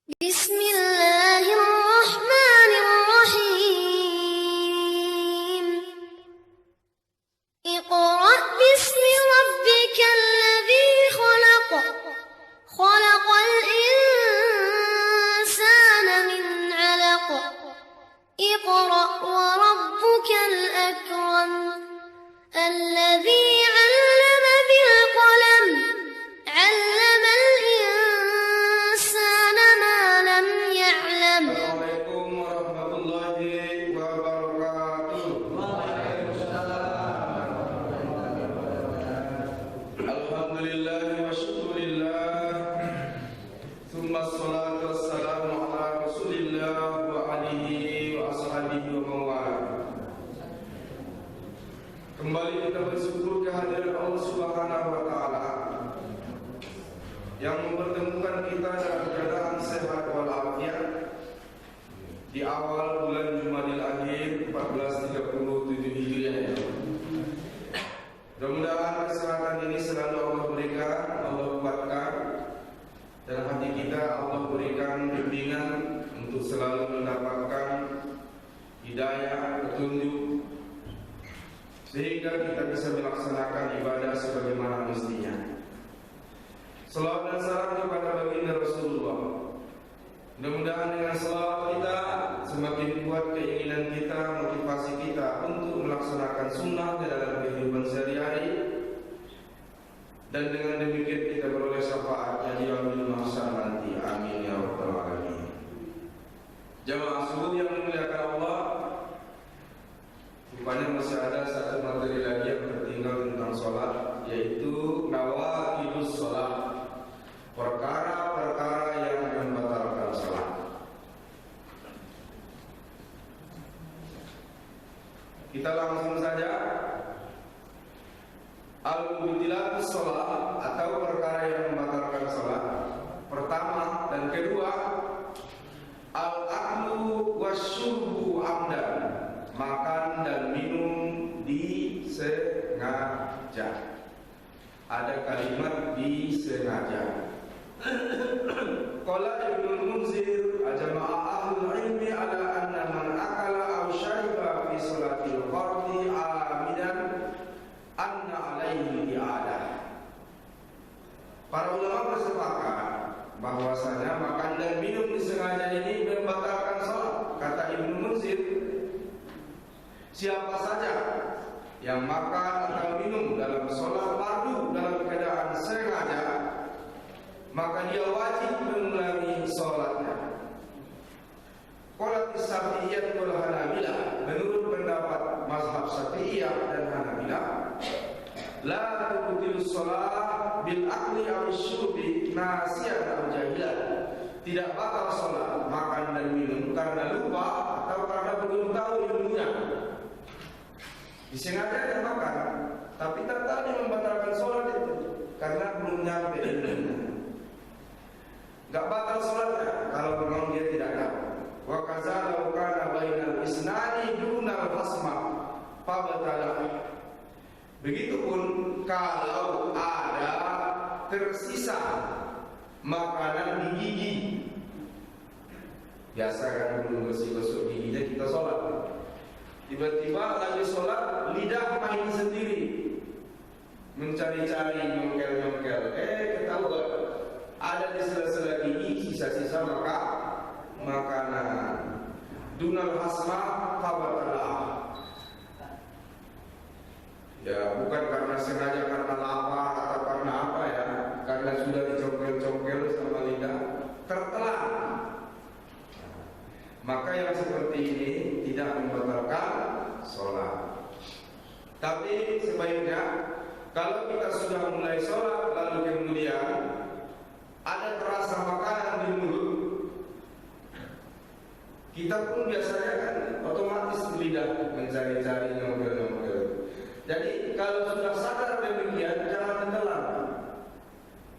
Bismillahirrahmanirrahim. Iqra bismi rabbikal ladzi khalaq. Khalaqal insana min 'alaq. Iqra wa rabbukal akram. Alladzi 'allama bil qalam. 'Allamal insana ma lam ya'lam. Assalamualaikum warahmatullahi wabarakatuh. Alhamdulillah wa syukurillah. Tsumma assalatu wassalamu ala Rasulillah wa alihi wa ashabihi wa mawala. Kembali kita bersyukur kehadiran Allah Subhanahu wa taala yang mempertemukan kita dalam keadaan sehat walafiat di awal bulan Jumadil Akhir 1437 Hijriah. Mudah-mudahan kesehatan ini selalu Allah berikan, Allah kuatkan, dan hati kita Allah berikan bimbingan untuk selalu mendapatkan hidayah, petunjuk, sehingga kita bisa melaksanakan ibadah sebagaimana mestinya. Salawat dan salam kepada baginda Rasulullah. Mudah-mudahan dengan salawat kita semakin kuat keinginan kita, motivasi kita untuk melaksanakan sunnah dalam kehidupan sehari-hari, dan dengan demikian kita beroleh syafaatnya di yaumil mahsyar nanti. Amin ya rabbal alamin. Jamaah subuh yang dimuliakan Allah, rupanya masih ada satu materi lagi yang tertinggal tentang sholat, yaitu nawaqidus sholat, perkara-perkara yang membatalkan sholat. Kita langsung saja. Al-mubtilatus sholat, atau perkara yang membatalkan sholat. Pertama dan kedua, al-aklu wasyurbu amdan, makan dan minum disengaja. Ada kalimat disengaja. Qala Ibnul Munzir, ajma'a ahlul ilmi ala anna man akala aw syariba fi salatil fardhi amidan anna alaihi i'adah. Para ulama bersepakat bahwasanya makan dan minum disengaja ini membatalkan salat. Kata Ibnu Munzir, siapa saja yang makan atau minum dalam salat fardu dalam keadaan sengaja, maka dia wajib mengulangi salatnya. Qalat Syafi'iyyah wal Hanabilah, menurut pendapat mazhab Syafi'iyah dan Hanabilah, la tubtilu shalah bil akli aw syurbi nasiyan aw jahilan. Tidak batal salat makan dan minum karena lupa atau karena belum tahu ilmunya. Disengaja dia makan, tapi tak tahu dia membatalkan salat itu karena belum nyampe ilmunya. Gak batal salatnya kalau memang dia tidak tahu. Wa kadzalika kana bainal isnani dunal fasma fabatala. Begitupun kalau ada tersisa makanan di gigi. Biasa kan belum gosok giginya kita sholat, tiba-tiba lagi sholat lidah main sendiri, mencari-cari, nyongkel-nyongkel, ketahuan ada di sela-sela gigi sisa-sisa makanan. Dunal hasma fabatala. Ya, bukan karena sengaja, karena lapar atau karena apa ya, karena sudah dicongkel-congkel sama lidah, tertelan. Maka yang seperti ini tidak membatalkan sholat. Tapi sebaiknya kalau kita sudah mulai sholat lalu kemudian ada terasa makanan di mulut, kita pun biasanya kan otomatis lidah mencari-cari, nyongkel-nyongkel. Jadi kalau sudah sadar demikian, jangan ditelan,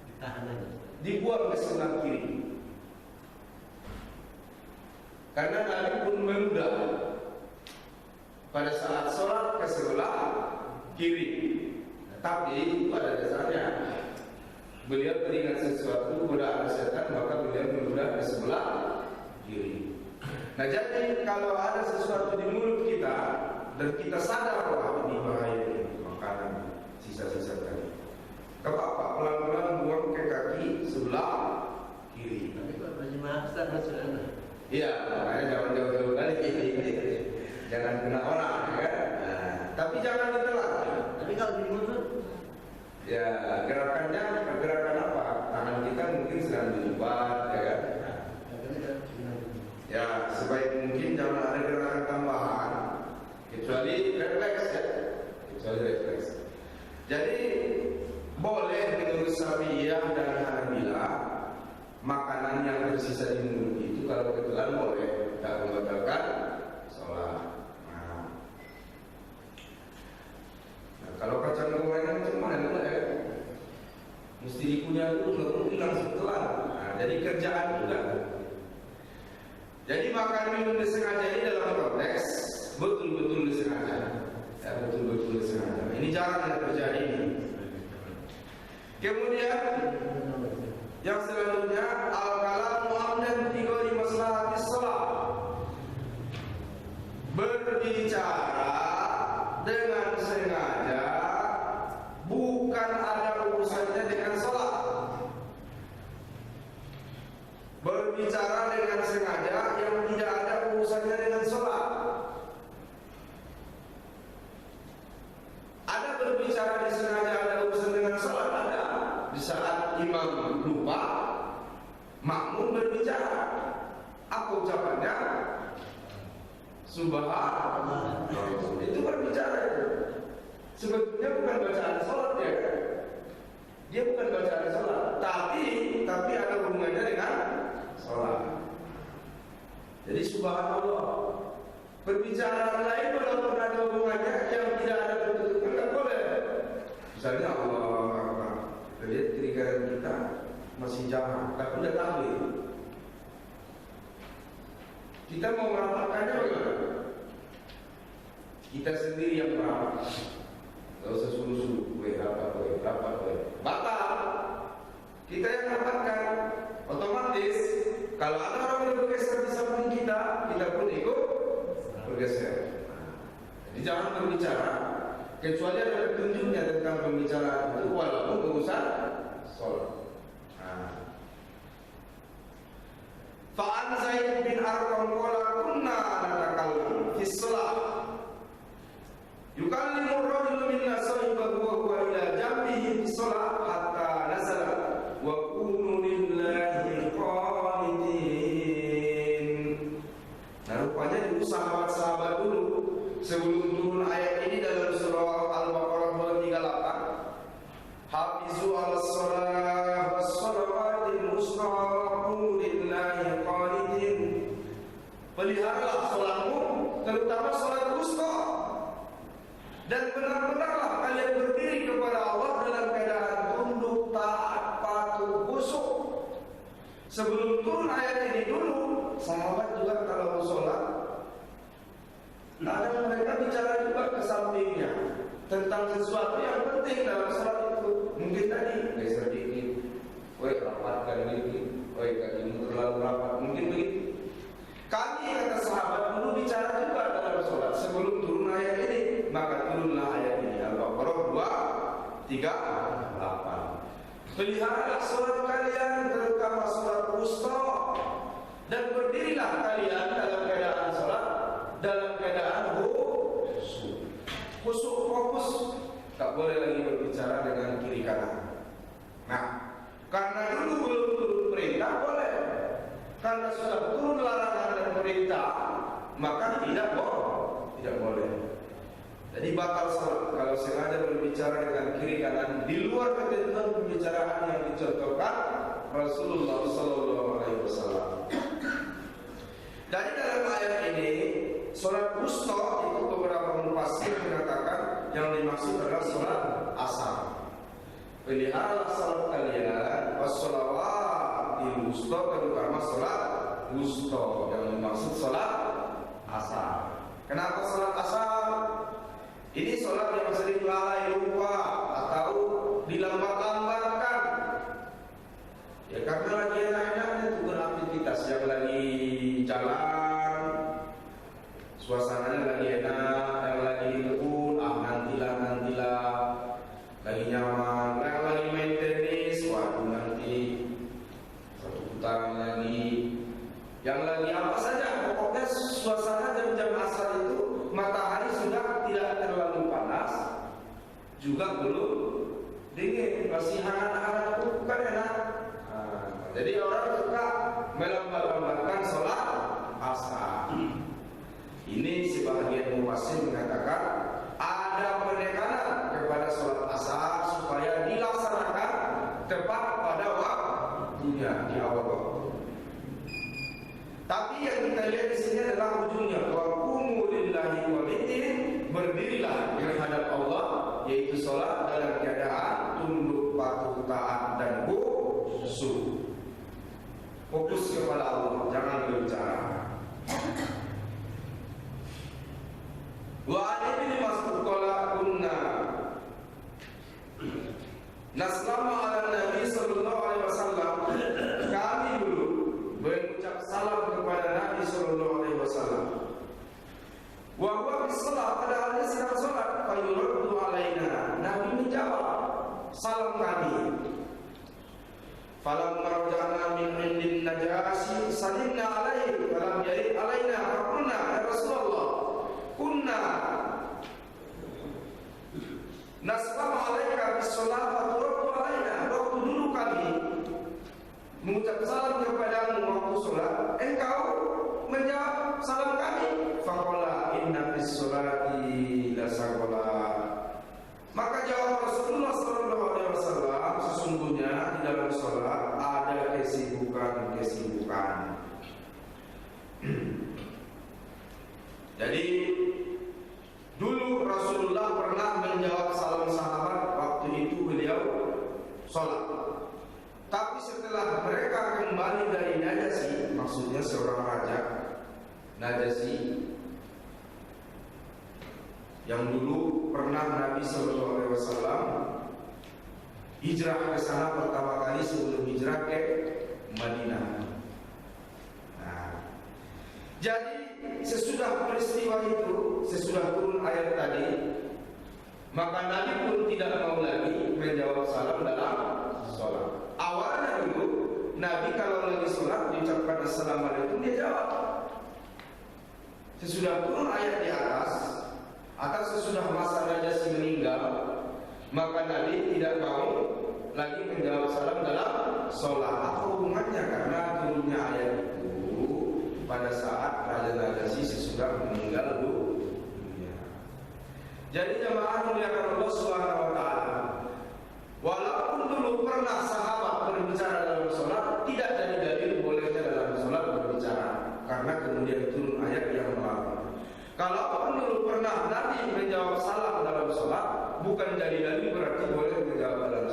ditahan aja, dibuang ke sebelah kiri. Karena Nabi pun menunda pada saat sholat ke sebelah kiri. Tapi itu pada dasarnya beliau teringat sesuatu, goda ada setan, maka beliau menunda ke sebelah sebelah kiri. Nah, jadi kalau ada sesuatu di mulut kita dan kita sadar bahwa ini bahaya ini makanan sisa-sisa tadi, apa pelan-pelan buang ke kaki sebelah kiri. Tapi kalau berjemaah Ustaz maksudnya. Iya, makanya jangan jauh-jauh kali. Jangan kena orang, kan? Nah, tapi jangan ditelan. Tapi kalau di mulut, ya gerakan apa? Tangan kita mungkin sedang diumpat, ya kan? Ya, sebaik mungkin jangan ada gerakan tambahan, kecuali refleks, ya. Kecuali refleks. Jadi boleh menurut Syafi'iyah dan Hanabilah makanan yang tersisa di mulut itu kalau kebetulan boleh, tidak membatalkan sholat. Nah, kalau kacang goreng macam mana ya? Mesti dikunyah dulu, nggak mungkin langsung telan. Nah, jadi kerjaan juga. Jadi makan minum disengaja ini dalam konteks betul-betul disengaja, ya, betul-betul disengaja. Ini jarang yang terjadi. Kemudian yang selanjutnya al-kalamu amdan fi ghairi maslahatis shalah. Berbicara dengan sengaja bukan ada urusannya dengan sholat. Berbicara dengan sengaja yang tidak ada urusannya dengan sholat. Ada berbicara disengaja ada urusan dengan sholat, ada. Di saat imam lupa, makmum berbicara. Apa ucapannya? Subhanallah. Itu berbicara itu. Sebetulnya bukan bacaan sholat ya. Dia bukan bacaan sholat, tapi ada hubungannya dengan sholat. Jadi subhanallah. Berbicara lain walaupun ada hubungannya yang tidak ada kedudukan tidak boleh. Misalnya Allah Akbar. Lihat kiri kanan kita masih jamaah, tapi udah tahlil. Kita mau merapakannya bagaimana? Kita sendiri yang merapat. Gak usah suruh-suruh, rapat. Batal. Kita yang rapatkan. Otomatis kalau ada orang yang bergeser di samping kita pun ikut bergeser. Jadi jangan berbicara kecuali ada petunjuknya tentang pembicaraan itu, walaupun urusan sholat. Fa'an Zaid bin Arqam qala kunna natakallam fi shalah yukallimu ar-rajulu minna sahibahu wa huwa ila jambihi fi shalah hatta nazala wa kunu lillahi qanitin. Nah, rupanya dulu sahabat-sahabat dulu sebelum turun ayat ini dalam surah Al-Baqarah 238, hafizu 'alas shalah was shalawatil wusta wa qulu lillahi qanitin. Peliharalah salatmu, terutama salat wusta, dan benar-benarlah kalian berdiri kepada Allah dalam keadaan tunduk, taat, patuh, khusyuk. Sebelum turun ayat ini dulu, sahabat juga kalau sholat, ada mereka bicara juga ke sampingnya tentang sesuatu yang penting dalam sholat itu. Mungkin tadi geser dikit, rapatkan dikit, kakimu terlalu rapat, mungkin begitu. Kami kata sahabat dulu bicara juga dalam sholat sebelum turun ayat ini. Maka turunlah ayat ini, Al-Baqarah 238. Peliharalah sholat kalian, terutama sholat wusta, dan berdirilah kalian dalam keadaan sholat dalam keadaan khusyuk, fokus. Tak boleh lagi berbicara dengan kiri kanan. Nah, karena dulu belum turun perintah boleh. Karena sudah turun larangan dan perintah, maka tidak boleh. Jadi batal salat kalau sengaja berbicara dengan kiri kanan di luar ketentuan pembicaraan yang dicontohkan Rasulullah SAW. Dari dalam ayat ini, salat wusta itu beberapa mufassir mengatakan yang dimaksud adalah salat asar. Peliharalah salat kalian wassalawatil wusta, terutama salat wusta yang dimaksud salat asar. Kenapa salat asar? Ini sholat yang sering lalai lupa atau dilambat-lambatkan. Ya karena lagi enak-enaknya itu beraktivitas yang putaran lagi, yang lagi apa saja. Pokoknya suasana jam-jam asar itu matahari sudah tidak terlalu panas, juga belum dingin, masih hangat-hangat, bukan enak. Jadi orang suka melambat-lambatkan sholat asar. Ini sebagian mufassir mengatakan ada penekanan kepada sholat asar supaya dilaksanakan tepat pada waktunya di awal waktu. Tapi yang kita lihat di sini adalah ujungnya, wa qumu lillahi qanitin, berdirilah menghadap Allah, yaitu sholat dalam keadaan tunduk patuh taat dan khusyuk. Fokus kepada Allah, jangan berbicara. Wa Ibnu Mas'ud qala kunna naslamu ala Nabi sallallahu alaihi wasallam. Kami dulu mengucap salam kepada Nabi sallallahu alaihi wasallam. Wa huwa fi shalah, padahal dia sedang salat, fa yuraddu alaina. Nabi menjawab salam kami. Falam marja'na min indin najasi salimna alaihi falam yarid alaina faqulna ya Rasulullah kunna naslamu alaika bis shalah wa turaddu alaina. Waktu dulu kami mengucap salam kepadamu waktu salat, engkau menjawab salam kami. Faqala inna bis sholati la sagola. Maka jawab Rasulullah sallallahu alaihi wasallam, sesungguhnya di dalam salat ada kesibukan. Jadi dulu Rasulullah pernah menjawab salam sahabat waktu itu beliau salat. Tapi setelah mereka kembali dari Najasyi, maksudnya seorang raja Najasyi yang dulu pernah Nabi Sallallahu Alaihi Wasallam hijrah ke sana pertama kali sebelum hijrah ke Madinah. Nah, jadi sesudah peristiwa itu, sesudah turun ayat tadi, maka Nabi pun tidak mau lagi menjawab salam dalam sholat. Awalnya dulu Nabi kalau lagi sholat diucapkan assalamualaikum, dia jawab. Sesudah turun ayat di atas, atau sesudah masa Najasyi meninggal, maka Nabi tidak mau lagi menjawab salam dalam sholat. Apa hubungannya? Karena turunnya ayat itu pada saat Raja Najasyi sesudah meninggal dunia. Jadi jamaah muliakan Allah Subhanahu wa taala, walaupun dulu pernah sahabat berbicara dalam sholat, tidak jadi dalil bolehnya dalam sholat berbicara, karena kemudian turun ayat yang melarang. Kalau dulu pernah Nabi menjawab salam dalam sholat, bukan dari Nabi berarti boleh menjawab dalam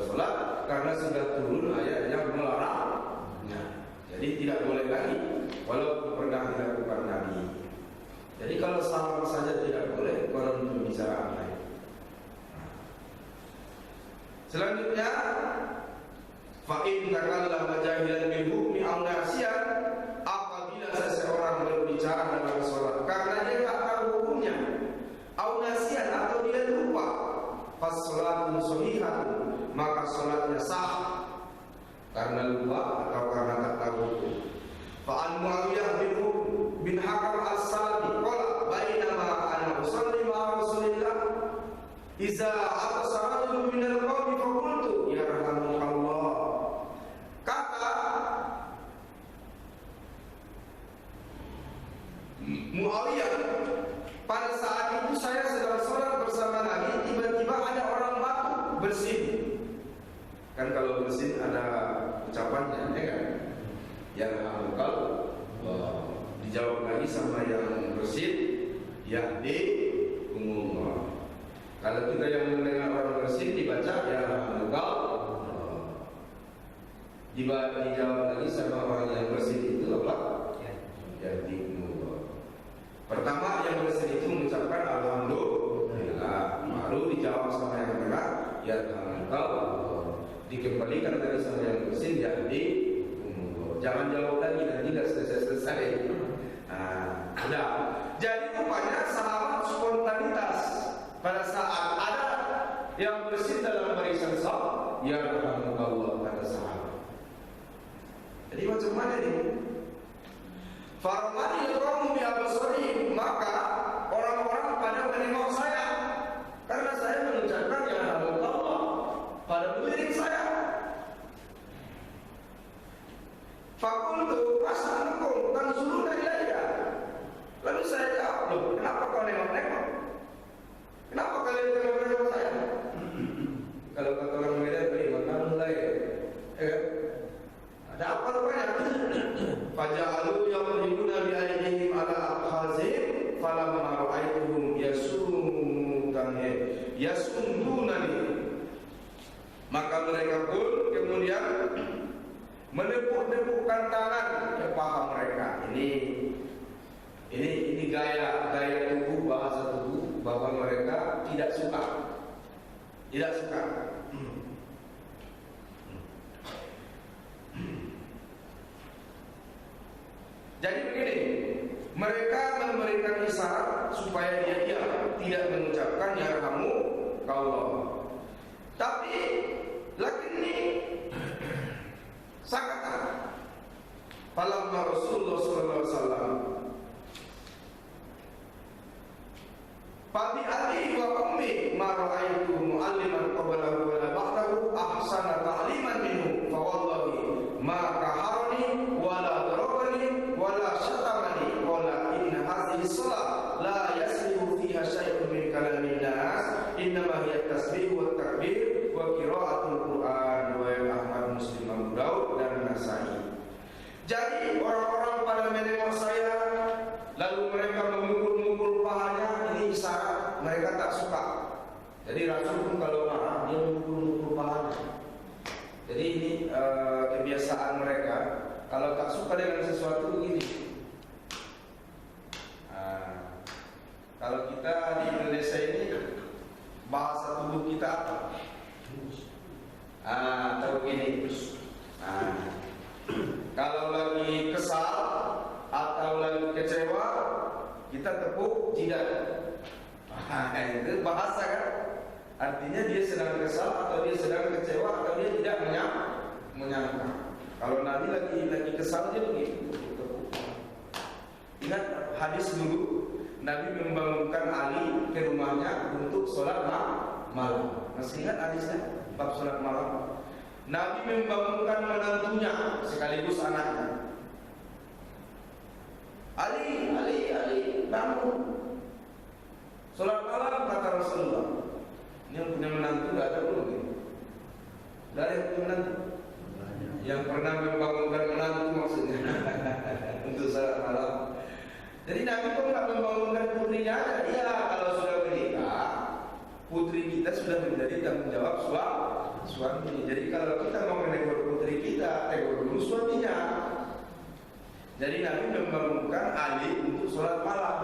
sholat, karena sudah turun ayat yang melarangnya. Jadi tidak boleh lagi, walaupun pernah dilakukan Nabi. Jadi kalau salam saja tidak boleh, konon pembicaraan lain. Selanjutnya, fa'in takallama jahilan bil hukmi aw nasiyan, apabila seseorang berbicara dalam sholat karena dia tak tahu hukumnya, aw nasiyan, atau dia lupa, fas sholatun shahihatun, maka sholatnya sah karena lupa atau karena tak tahu hukum. Fa'an Muawiyah bin Hakam as-Salami qala bainama ana usalli ma'a Rasulillah iza absara rajulun minal qawmi faqultu yarhamukallah. Kata Muawiyah, pada saat itu saya sedang sholat bersama Nabi, tiba-tiba ada orang batu bersin. Kan kalau bersin ada ucapannya, ya kan? Yarhamukallah. Dijawab lagi sama yang bersin, yahdikumullah. Kalau kita yang mendengar orang bersin dibaca yarhamukallah. Dijawab lagi sama orang yang bersin itu apa? Yahdikumullah. Pertama yang bersin itu mengucapkan alhamdulillah, baru dijawab sama yang benar yarhamukallah. Dikembalikan dari sama yang bersin yahdikumullah. Jangan jawab lagi, nanti tidak selesai. Udah. Jadi rupanya sahabat spontanitas pada saat ada yang bersin dalam barisan saf, yarhamukallah kata sahabat. Jadi macam mana ini? Farmani qaumu bi absarihim, maka orang-orang pada menengok saya karena saya mengucapkan ya Allah pada melirik saya. Fakultu as'alukum tanzuruna ilayya. Lalu saya jawab, loh, kenapa kau nengok-nengok? Kenapa kalian tengok-nengok saya? Kalau kata orang Medan, makan mulai. Ada apa rupanya? Faja'alu yadribuna bi aydihim ala akhazim falamma ra'aytuhum yasundunani. Maka mereka pun kemudian menepuk-nepukkan tangan ke paha mereka. Ini gaya tubuh, bahasa tubuh bahwa mereka tidak suka. Jadi begini, mereka memberikan isyarat supaya dia diam, tidak mengucapkan yarhamu Allah. Tapi laki ini sakata. Falamma Rasulullah sallallahu alaihi wasallam Fabi abi wa ummi ma ra'aytu mu'alliman qablahu wa la ba'dahu ahsana ta'liman minhu fa wallahi ma qaharani wa la darabani wa la syatamani wa la inna hadhihi shalah la yaslihu fiha syai'un min kalamin nas innama hiya tasbih wa takbir wa qira'atul Qur'an wa Ahmad, Muslim, Abu Daud dan Nasai. Jadi orang-orang pada menengok saya lalu mereka memukul-mukul pahanya, ini isyarat mereka tak suka. Jadi Rasul pun kalau marah dia memukul-mukul pahanya. Jadi ini kebiasaan mereka. Kalau tak suka dengan sesuatu begini. Kalau kita di Indonesia ini bahasa tubuh kita apa? Atau begini. Kalau lagi kesal atau lagi kecewa, kita tepuk jidat. Itu bahasa kan? Artinya dia sedang kesal atau dia sedang kecewa atau dia tidak menyangka. Kalau Nabi lagi kesal dia begitu tepuk. Ingat hadis dulu, Nabi membangunkan Ali ke rumahnya untuk sholat malam. Masih ingat hadisnya? Bab sholat malam. Nabi membangunkan menantunya sekaligus anaknya. Ali, bangun. Sholat malam kata Rasulullah. Ini yang punya menantu tidak ada belum? Tidak ada yang punya menantu. Yang pernah membangunkan menantu maksudnya untuk sholat malam. Jadi Nabi kok nggak membangunkan putrinya aja? Iya, kalau sudah menikah, putri kita sudah menjadi tanggung jawab suami. Jadi kalau kita mau menegur putri kita, tegur dulu suaminya. Jadi Nabi membangunkan Ali untuk sholat malam.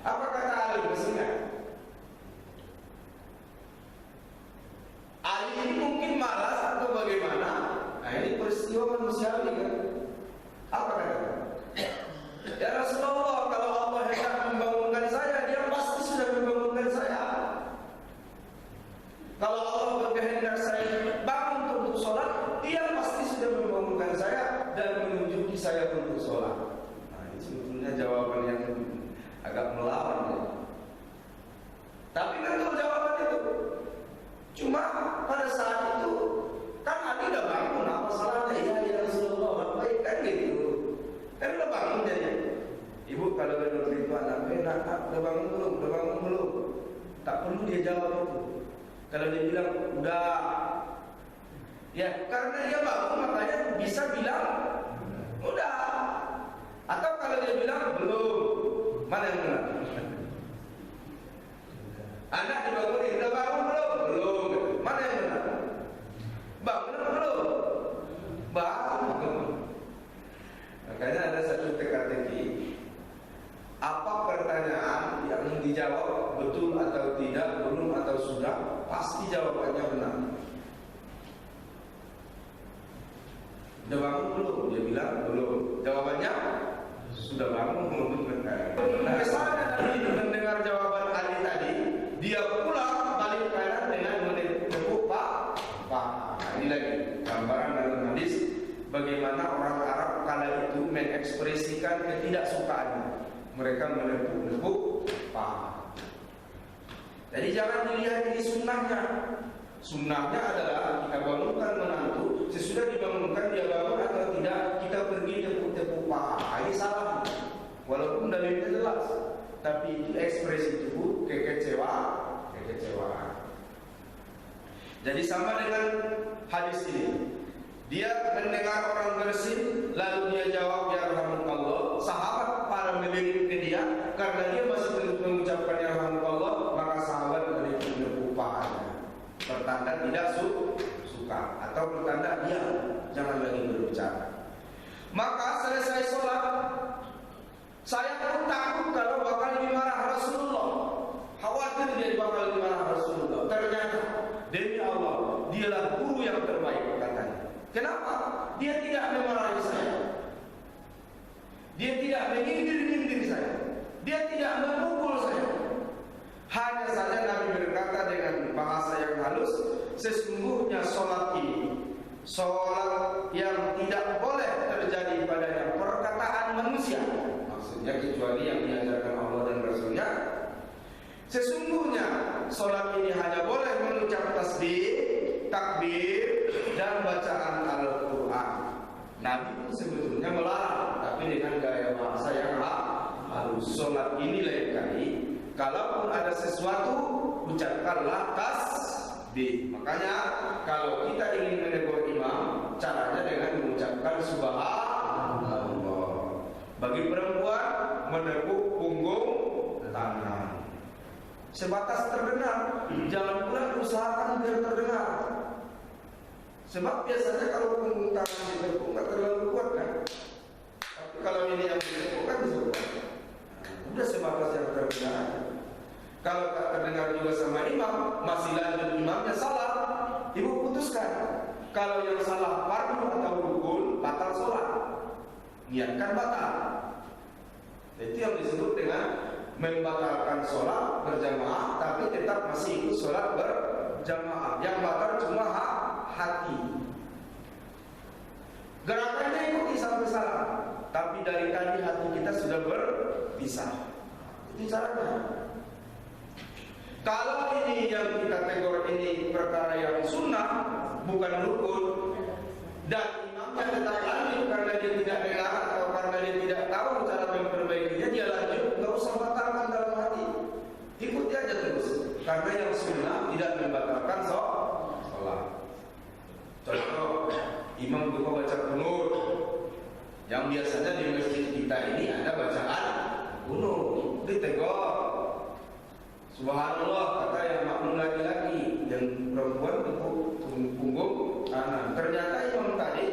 Apa kata Ali? Maksudnya Ali ini mungkin malas atau bagaimana? Nah ini peristiwa manusiawi kan? Apa katanya? Ya Rasulullah, kalau Allah hendak membangunkan saya, dia pasti sudah membangunkan saya. Kalau Allah berkehendak saya bangun untuk sholat, dia pasti sudah membangunkan saya dan menunjuki saya untuk sholat. Nah, ini sebetulnya jawaban yang agak melawan ya. Tapi betul jawaban itu. Cuma pada saat itu kan Ali udah bangun, apa salahnya? Iya Rasulullah, baik kan gitu. Kan udah bangun jadi. Ibu kalau benar itu anak udah bangun belum? Tak perlu dia jawab itu. Kalau dia bilang udah, ya karena dia bangun makanya bisa bilang udah. Atau kalau dia bilang belum, mana yang benar? Anak dibangunin, udah bangun belum? Mana yang benar? Bangun belum? Bangun. Makanya ada satu teka-teki. Apa pertanyaan yang dijawab betul atau tidak, belum atau sudah, pasti jawabannya benar. Udah bangun belum? Dia bilang belum. Jawabannya sudah bangun belum? Nah, misalnya tadi mendengar jawaban Ali tadi, dia pulang balik kanan dengan menepuk pak. Ini lagi gambaran dalam hadis bagaimana orang Arab mengekspresikan ketidaksukaannya. Mereka menepuk-nepuk paha. Jadi jangan dilihat ini sunnahnya. Sunnahnya adalah kita bangunkan menantu, sesudah dibangunkan dia bangun atau tidak, kita pergi tepuk-tepuk paha. Ini salah. Walaupun dalilnya jelas, tapi itu ekspresi tubuh kekecewaan. Jadi sama dengan hadis ini. Dia mendengar orang bersin, lalu dia jawab ya rahmatullah. Sahabat pada melirik ke dia karena dia masih mengucapkan ya rahmatullah, maka sahabat menepuk pahanya. Pertanda tidak suka atau pertanda dia jangan lagi berbicara. Maka selesai sholat, saya pun takut kalau bakal dimarah Rasulullah. Khawatir dia bakal dimarah Rasulullah. Ternyata demi Allah, dialah guru yang terbaik katanya. Kenapa? Dia tidak memarahi saya. Dia tidak menyindir-nyindir saya. Dia tidak memukul saya. Hanya saja Nabi berkata dengan bahasa yang halus, sesungguhnya sholat ini, sholat yang tidak boleh terjadi padanya perkataan manusia. Maksudnya kecuali yang diajarkan Allah dan Rasulnya. Sesungguhnya sholat ini hanya boleh mengucap tasbih, takbir, dan bacaan Al-Quran. Nabi pun sebetulnya melarang, tapi dengan gaya bahasa yang halus. Sholat ini lain kali, kalaupun ada sesuatu, ucapkanlah tasbih. Makanya kalau kita ingin menegur imam, caranya dengan mengucapkan subhanallah. Bagi perempuan, menepuk punggung tangan. Sebatas terdengar, jangan pula usahakan biar terdengar. Sebab biasanya kalau punggung tangan ditepuk nggak terlalu kuat kan. Tapi kalau ini yang ditepuk kan bisa kuat. Udah sebatas yang terdengar. Kalau tak terdengar juga sama imam, masih lanjut imamnya salah, ibu putuskan. Kalau yang salah fardu atau rukun, batal sholat. Niatkan batal. Itu yang disebut dengan membatalkan sholat berjamaah, tapi tetap masih ikut sholat berjamaah. Yang batal cuma hati. Gerakannya ikuti sampai salah, tapi dari tadi hati kita sudah berpisah. Itu caranya. Kalau ini yang kita tegur ini perkara yang sunnah, bukan rukun, dan imamnya tetap lanjut karena dia tidak dengar atau karena dia tidak tahu cara memperbaikinya, dia lanjut, nggak usah batalkan dalam hati, ikuti aja terus. Karena yang sunnah tidak membatalkan sholat. Contoh, imam buka baca kunut, yang biasanya di masjid kita ini ada bacaan kunut, ditegur. Subhanallah kata yang makmum laki-laki, yang perempuan tepuk punggung kanan. Ternyata imam tadi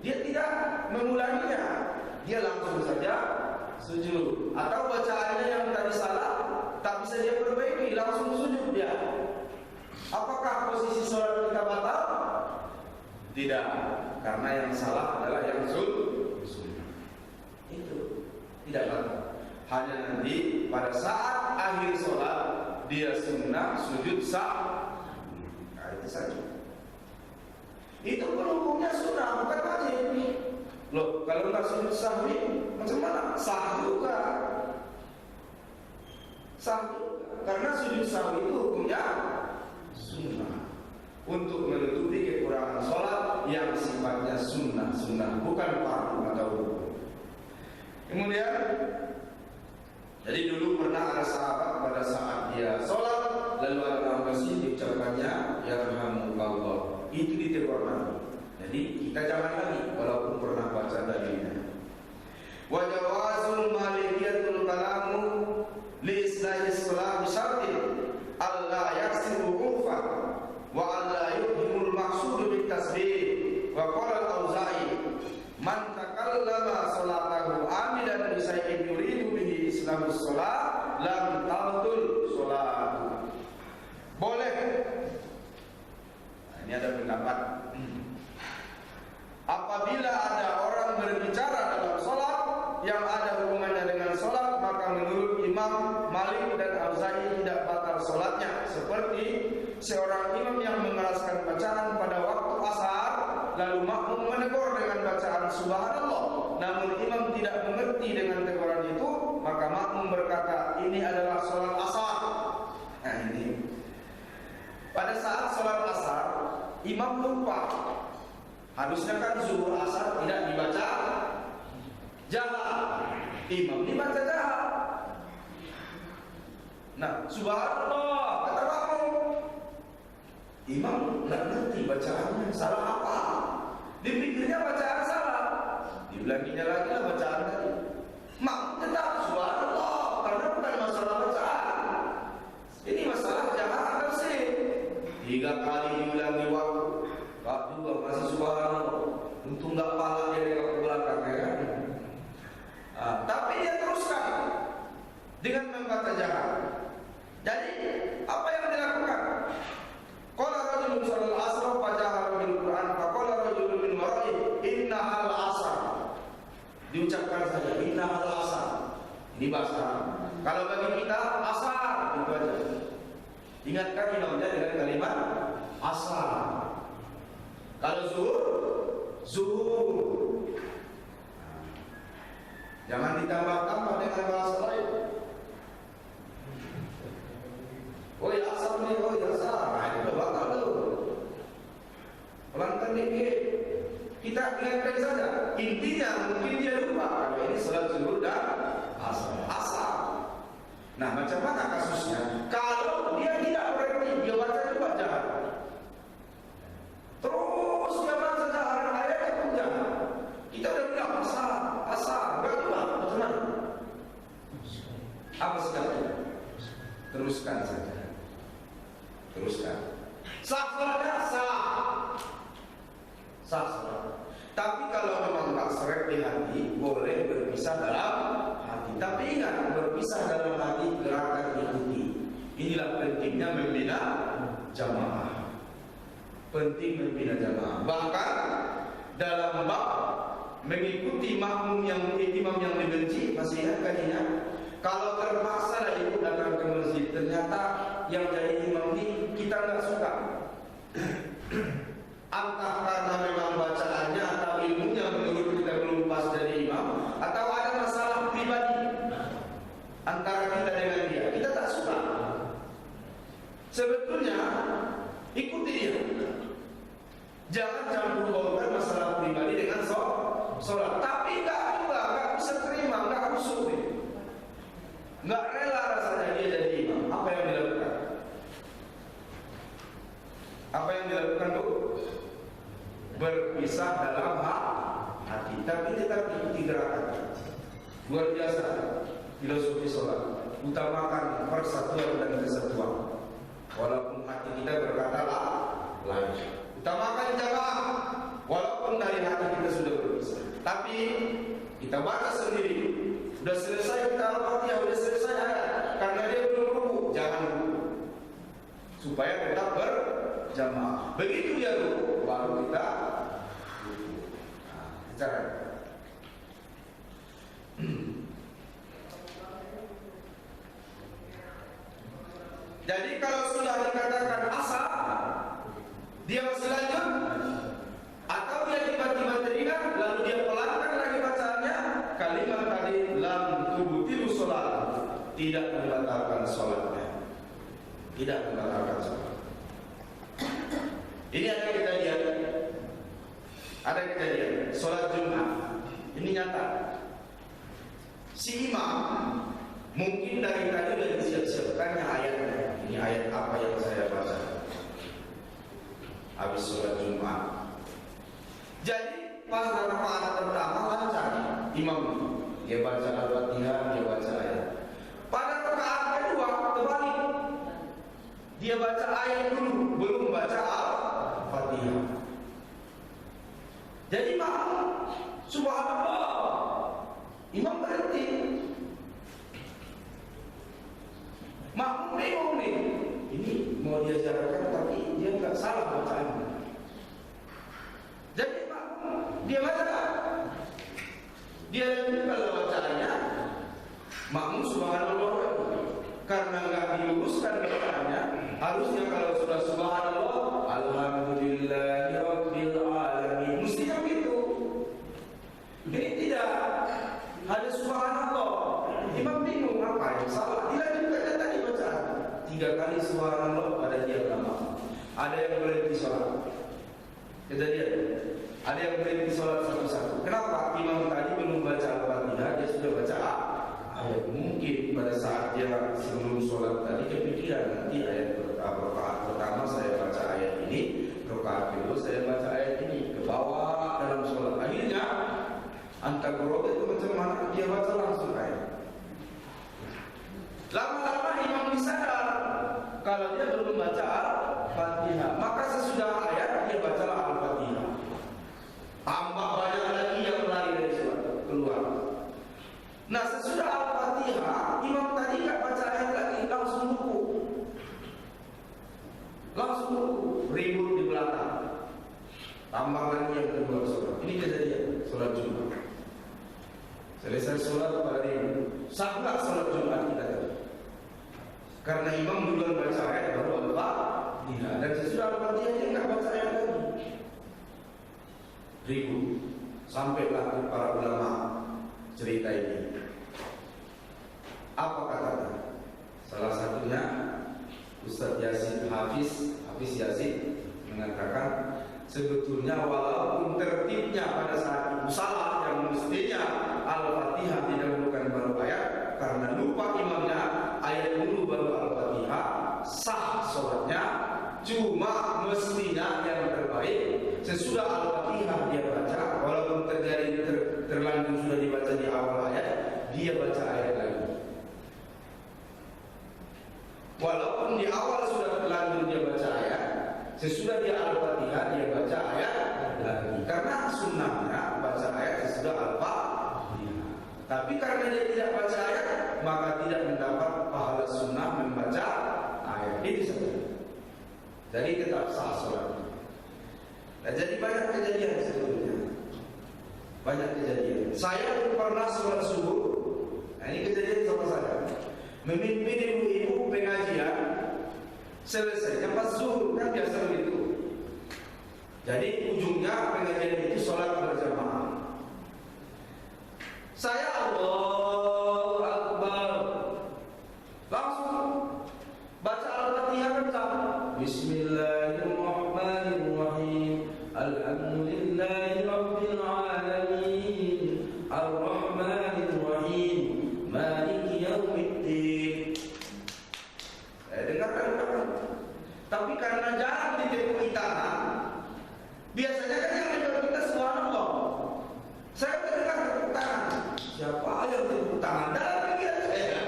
dia tidak mengulanginya, dia langsung saja sujud. Atau bacaannya yang tadi salah, tak bisa dia perbaiki, langsung sujud dia. Apakah posisi sholat kita batal? Tidak, karena yang salah adalah yang sunnah. Itu tidak batal. Hanya nanti pada saat akhir sholat dia sunnah sujud sah. Nah, itu saja. Itu pun hukumnya sunnah, bukan wajib. Loh, kalau nggak sujud sahwi, macam mana? Sah juga. Sah juga. Karena sujud sahwi itu hukumnya sunnah. Untuk menutupi kekurangan sholat yang sifatnya sunnah, bukan fardu atau rukun. Kemudian, jadi dulu pernah ada sahabat pada saat dia sholat, lalu ada orang masih diucapkannya ya rahmatullah. Itu ditegur Nabi. Jadi kita jangan lagi walaupun pernah baca dalilnya. Wa jawazul malikiyatul kalamu li islahi shalah bisyartin alla yaksiru urfa wa alla yuhimul maqsud bit tasbih wa qala al-Auza'i man takallama salatahu amidan bi shay'in yuridu bihi islamus shalah lam tabtul shalah. Boleh. Nah, ini ada pendapat. Apabila ada orang berbicara dalam sholat yang ada hubungannya dengan sholat, maka menurut Imam Malik dan Auza'i tidak batal sholatnya. Seperti seorang imam yang mengeraskan bacaan pada waktu asar lalu makmum menegur dengan bacaan subhanallah, namun imam tidak mengerti dengan teguran itu, maka makmum berkata, ini adalah sholat asar. Nah ini, pada saat sholat asar, imam lupa. Harusnya kan zuhur asar tidak dibaca jahat, imam dibaca jahat. Nah, subhanallah kata makmum, imam nggak ngerti bacaannya salah apa. Dipikirnya bacaan salah, diulanginya lagi lah bacaan tadi. Makmum tetap subhanallah karena bukan masalah bacaan, ini masalah jahat bersih. 3 kali diulangi waktu, Pak juga masih subhanallah. Untung nggak pala dia ke belakang ya kan. Tapi dia teruskan dengan membaca jahat. Jadi apa yang dilakukan? Qala rajulun sallal asra fa jahara bil Qur'an fa qala rajulun min wara'i inna al asr. Diucapkan saja inna al asr. Ini bahasa. Kalau bagi kita asar itu aja. Ingatkan imamnya dengan kalimat asar. Kalau zuhur, zuhur. Jangan ditambah-tambah dengan bahasa lain. Oh ya asar nih, oh ya asar. Nah itu udah bakal tuh. Pelan-pelan dikit. Kita ingatkan saja. Intinya mungkin dia lupa kalau ini salat zuhur dan asar. Nah macam mana kasusnya? Kalau dia tidak mengerti, dia baca juga jahat. Terus dia baca jahat, ayatnya pun jahat. Kita udah bilang asar, enggak juga. Bagaimana? Apa sikapnya? Teruskan saja. Teruskan. Sah salatnya sah. Sah salat. Tapi kalau memang tak seret di hati, boleh berpisah dalam hati. Tapi ingat, berpisah dalam hati gerakan ikuti. Inilah pentingnya membina jamaah. Penting membina jamaah. Bahkan dalam bab mengikuti makmum yang imam yang dibenci, masih ingat kalinya? Kalau terpaksa ikut datang ke masjid, ternyata yang jadi imam ini kita nggak suka. Entah karena memang bacaannya atau ilmunya menurut kita belum pas dari imam, atau ada masalah pribadi antara kita dengan dia, kita tak suka. Sebetulnya ikuti dia. Jangan campur baurkan masalah pribadi dengan sholat. Tapi nggak bisa terima, nggak khusyuk, nggak rela rasanya dia jadi imam. Apa yang dilakukan? Apa yang dilakukan Bu? Berpisah dalam hati, tapi tetap ikuti gerakan. Luar biasa filosofi sholat. Utamakan persatuan dan kesatuan. Walaupun hati kita berkata lain. Utamakan jamaah. Walaupun dari hati kita sudah berpisah, tapi kita baca sendiri. Sudah selesai kita al-Fatihah, sudah selesai ayat. Karena dia belum ruku, jangan ruku. Supaya tetap berjamaah. Begitu dia ruku, baru kita ruku. Nah, cara. Jadi kalau sudah dikatakan asal, dia masih lanjut, atau dia tiba-tiba teringat, lalu dia pelankan lagi bacaannya, kalimat tadi lam tubtilu sholat, tidak membatalkan sholatnya, tidak membatalkan sholat. Ini ada kejadian, sholat Jumat. Ini nyata. Si imam mungkin dari tadi sudah disiap-siapkannya ayatnya. Ini ayat apa yang saya baca habis sholat Jumat. Jadi pas rakaat pertama lancar imam, dia baca al-Fatihah, dia baca ayat. Pada rakaat kedua terbalik, dia baca ayat dulu, belum baca al-Fatihah. Jadi makmum subhanallah, imam berhenti. Makmum bingung nih, ini mau diajarkan tapi dia nggak salah bacaannya. Jadi makmum dia baca, dia kalau bacaannya makmum subhanallah, karena nggak diluruskan bacaannya. Harusnya kalau sudah subhanallah, alhamdulillahirabbil alamin. 3 kali subhanallah pada dia lama. Ada yang berhenti sholat. Kejadian. Ada yang berhenti sholat satu-satu. Kenapa? Imam tadi belum baca Al-Fatihah, dia sudah baca ayat. Mungkin pada saat dia sebelum sholat tadi kepikiran, nanti ayat pertama saya baca ayat ini, rakaat kedua saya baca ayat ini, ke bawah dalam sholat. Akhirnya antar berobet itu macam mana? Dia baca langsung ayat. Lama-lama imam disadar kalau dia belum baca Al-Fatihah, maka sesudah ayat dia bacalah Al-Fatihah. Tambah banyak lagi yang lari dari sholat keluar. Nah, sesudah Al-Fatihah, imam tadi nggak baca ayat lagi, langsung ruku. Langsung ruku, ribut di belakang. Tambah lagi yang kedua sholat. Ini kejadian sholat Jumat. Selesai sholat pada ribut. Sah nggak sholat Jumat kita tadi? Karena imam duluan baca ayat baru Al-Fatihah, dan sesudah Al-Fatihah dia nggak baca ayat lagi. Ribut. Sampailah para ulama cerita ini. Apa katanya? Salah satunya Ustaz Yasin Hafiz Yasin mengatakan sebetulnya walaupun tertibnya pada saat itu salah, yang mestinya Al-Fatihah didahulukan baru ayat, karena lupa imamnya ayat dulu baru Al-Fatihah, sah sholatnya. Cuma mestinya yang terbaik sesudah Al-Fatihah dia baca, walaupun terlanjur sudah dibaca di awal ayat, dia baca ayat lagi. Walaupun di awal sudah terlanjur dia baca ayat, sesudah dia Al-Fatihah dia baca ayat lagi. Karena sunnahnya baca ayat sesudah Al-Fatihah. Tapi karena dia tidak baca ayat, maka tidak mendapat pahala sunnah membaca ayat. Itu saja. Jadi tetap sah sholat. Nah, jadi banyak kejadian sebetulnya. Banyak kejadian. Saya pernah sholat subuh. Nah, ini kejadian sama saya. Memimpin ibu-ibu pengajian, selesainya pas zuhur, kan biasa begitu. Jadi ujungnya pengajian itu sholat berjamaah. Saya Allahu Akbar, langsung baca Al-Fatihah bersama. Bismillahirrahmanirrahim. Alhamdulillahi Rabbil Alamin. Ar-Rahmanirrahim. Maliki Yaumiddin. Dengarkan. Tapi karena jarang ditepuk tangan, biasanya kan yang menjawab kita subhanallah. Saya mendengar tepuk tangan. Siapa yang tepuk tangan? Dalam pikiran saya.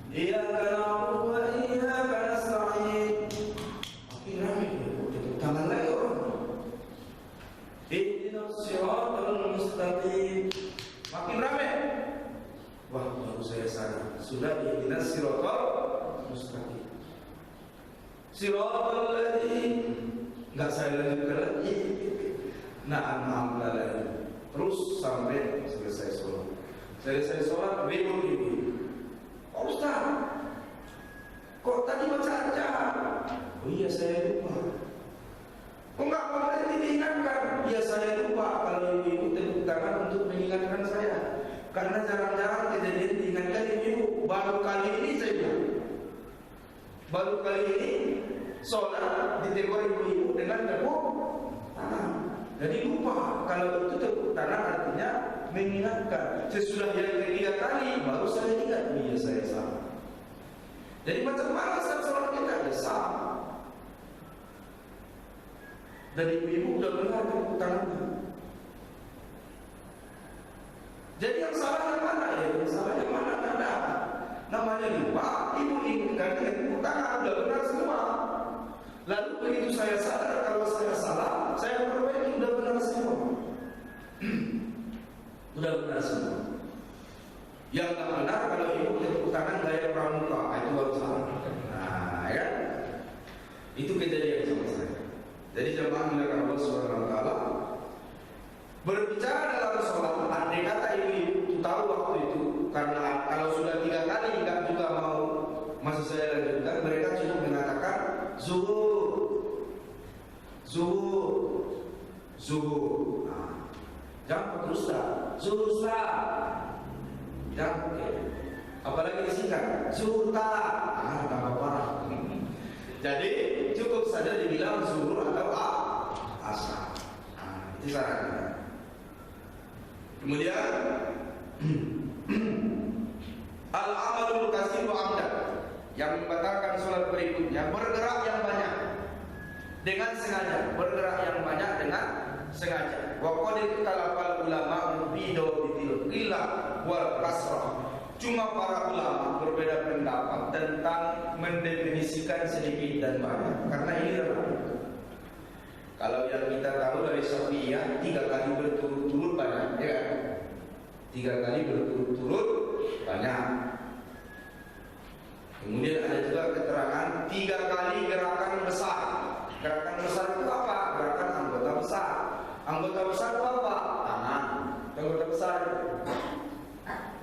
Iyyaka na'budu wa iyyaka nasta'in. Makin ramai tepuk tangan lagi orang. Ihdinas siratal mustaqim. Makin ramai. Wah, baru saya sadar. Sudah ihdinas siratal mustaqim. Siratal ladzina, enggak saya lanjutkan lagi. Na'am lagi. Terus sampai selesai sholat. Selesai sholat ribut. Oh, Ustaz, kok tadi baca aja? Oh iya, saya lupa. Kok nggak boleh diingatkan? Iya, saya lupa. Kalau ibu tepuk tangan untuk mengingatkan saya. Karena jarang-jarang kejadian diingatkan ibu. Baru kali ini saya bilang. Baru kali ini sholat ditegur ibu-ibu dengan tepuk tangan. Jadi lupa. Kalau itu tepuk tangan artinya mengingatkan. Sesudah yang ketiga kali baru saya ingat. Iya, saya salah. Jadi macam mana sholat kita? Ya sama. Dan ibu-ibu udah benar tepuk tangannya. Jadi yang salah yang mana ya? Yang salah yang mana? Ada. Namanya lupa, ibu ingatkan dengan tepuk tangan, udah benar semua. Lalu begitu saya sadar kalau saya salah, saya perbaiki, udah benar semua. Udah benar semua. Yang tak benar kalau ibu tepuk tangan gaya pramuka, itu baru salah. Nah, ya. Itu kejadian sama saya. Jadi jemaah dimuliakan Allah Subhanahu wa taala, berbicara dalam sholat, andai kata ibu tahu waktu itu, karena kalau sudah 3 kali nggak juga mau masih saya lanjutkan, mereka cukup mengatakan zuhur. Nah, jangan terus zuhur. Jangan. Apalagi disingkat zuhur tak, tambah parah. Jadi cukup saja dibilang zuhur atau asar. Itu syaratnya. Kemudian al-amalul kasiru amdan, yang membatalkan sholat berikutnya bergerak yang banyak dengan sengaja, bergerak yang banyak dengan sengaja. Wa qad ikhtalafa ulama fi dawbitil qillah wal kasrah. Cuma para ulama berbeda pendapat tentang mendefinisikan sedikit dan banyak, karena ini relatif. Kalau yang kita tahu dari Syafi'iyah 3 kali berturut-turut banyak, ya kan? 3 kali berturut-turut banyak. Kemudian ada juga keterangan 3 kali gerakan besar. Gerakan besar itu apa? Gerakan anggota besar. Anggota besar itu apa? Tangan. Anggota besar.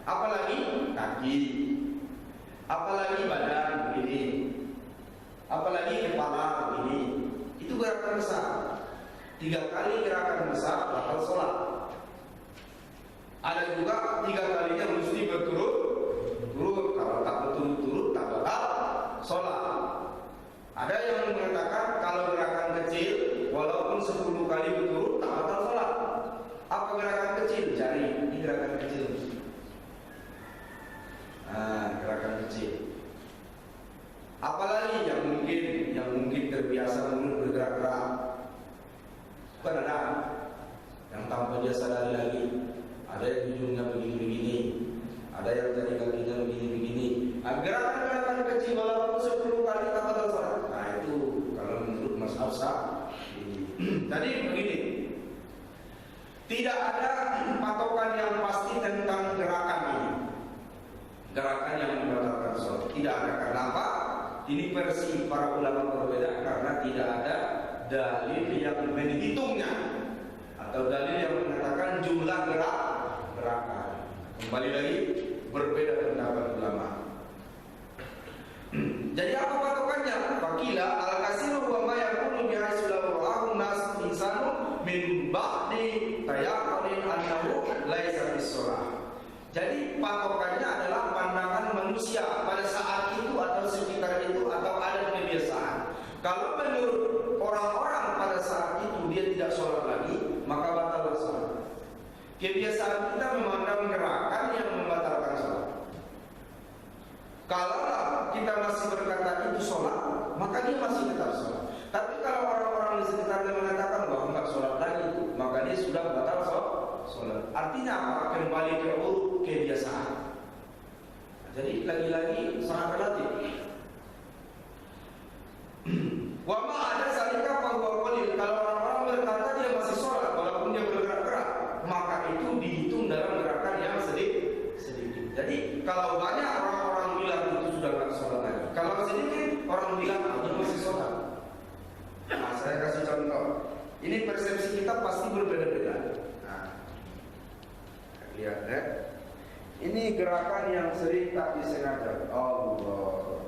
Apalagi kaki. Apalagi badan begini. Apalagi kepala begini. Itu gerakan besar. 3 kali gerakan besar batal sholat. Ada juga 3 kalinya mesti berturut-turut. Kalau tak berturut-turut tak batal sholat. Ada yang mengatakan kalau gerakan kecil walaupun 10 kali berturut tak batal sholat. Apa gerakan kecil? Jari. Ini gerakan kecil. Gerakan kecil. Apalagi yang mungkin terbiasa mulut bergerak-gerak. Bukan ada yang tanpa dia sadari lagi. Ada yang hidungnya begini-begini, ada yang dari kakinya begini-begini. Gerakan-gerakan kecil walaupun 10 kali tak batal sholat. Nah itu kalau menurut Mas Afsa. Tadi begini, tidak ada patokan yang pasti tentang gerakan ini. Gerakan yang membatalkan sholat tidak ada. Karena apa? Ini versi para ulama berbeda karena tidak ada dalil yang menghitungnya atau dalil yang mengatakan jumlah gerakan. Kembali lagi berbeda pendapat ulama. Jadi apa patokannya? Fakila al-kasiru wa ma yakunu bihaitsu lahu nas insanu min ba'di tayaqqulin annahu laisa bis-shalah. Jadi patokannya adalah pandangan manusia pada saat itu atau sekitar itu atau ada kebiasaan. Kalau menurut orang-orang pada saat itu dia tidak sholat lagi, maka batal sholat. Kebiasaan kita memandang gerakan yang membatalkan sholat. Kalau kita masih berkata itu sholat, maka dia masih tetap sholat. Tapi kalau orang-orang di sekitarnya mengatakan bahwa enggak sholat lagi, maka dia sudah batal sholat. Artinya apa? Kembali ke kebiasaan. Jadi lagi-lagi sangat relatif. Wa ma ada salika bahwa qalil. Kalau orang-orang berkata dia masih sholat walaupun dia bergerak-gerak, maka itu dihitung dalam gerakan yang sedikit. Jadi kalau banyak orang-orang bilang itu sudah tidak sholat lagi. Kalau sedikit orang bilang dia masih sholat. Nah, saya kasih contoh. Ini persepsi kita pasti berbeda-beda. Nah, lihat ya. Ini gerakan yang sering tak disengaja. Allah.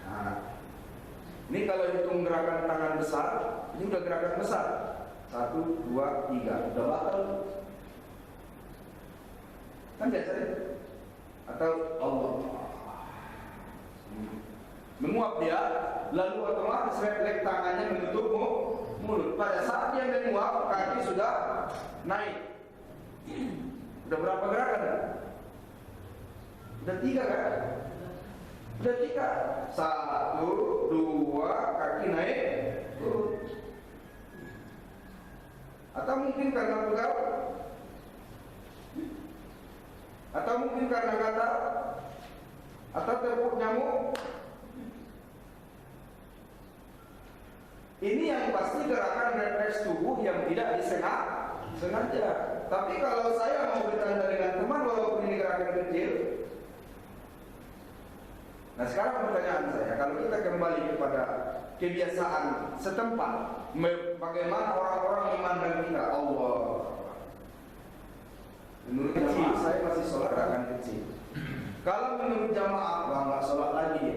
Nah, ini kalau hitung gerakan tangan besar, ini udah gerakan besar. 1, 2, 3, udah batal. Kan biasanya. Atau Allah. Menguap dia, lalu otomatis refleks tangannya menutup mulut. Pada saat dia menguap, kaki sudah naik. Udah berapa gerakan? Udah 3 kan? Udah 3. 1, 2, kaki naik. Atau mungkin karena pegal? Atau mungkin karena gatal? Atau terpuk nyamuk? Ini yang pasti gerakan refleks tubuh yang tidak disengaja. Tapi kalau saya mau bercanda dengan teman walaupun ini gerakan kecil. Nah sekarang pertanyaan saya, kalau kita kembali kepada kebiasaan setempat, bagaimana orang-orang memandang kita? Allah. Menurut jamaah saya masih sholat gerakan kecil. Kalau menurut jamaah nggak sholat lagi,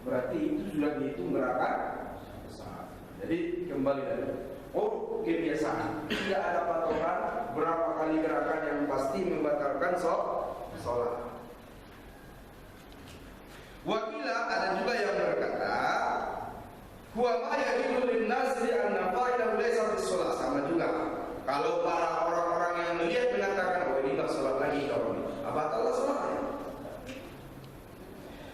berarti itu sudah dihitung gerakan. Jadi kembali lagi, kebiasaan. Tidak ada patokan berapa kali gerakan yang pasti pasti membatalkan sholat. Wakila ada juga yang berkata, huwa ma yahilu lin-nasi anna fa'ilahu laysa fi shalah, sama juga. Kalau para orang-orang yang melihat mengatakan, oh ini enggak sholat lagi kalau ini, batal sholatnya.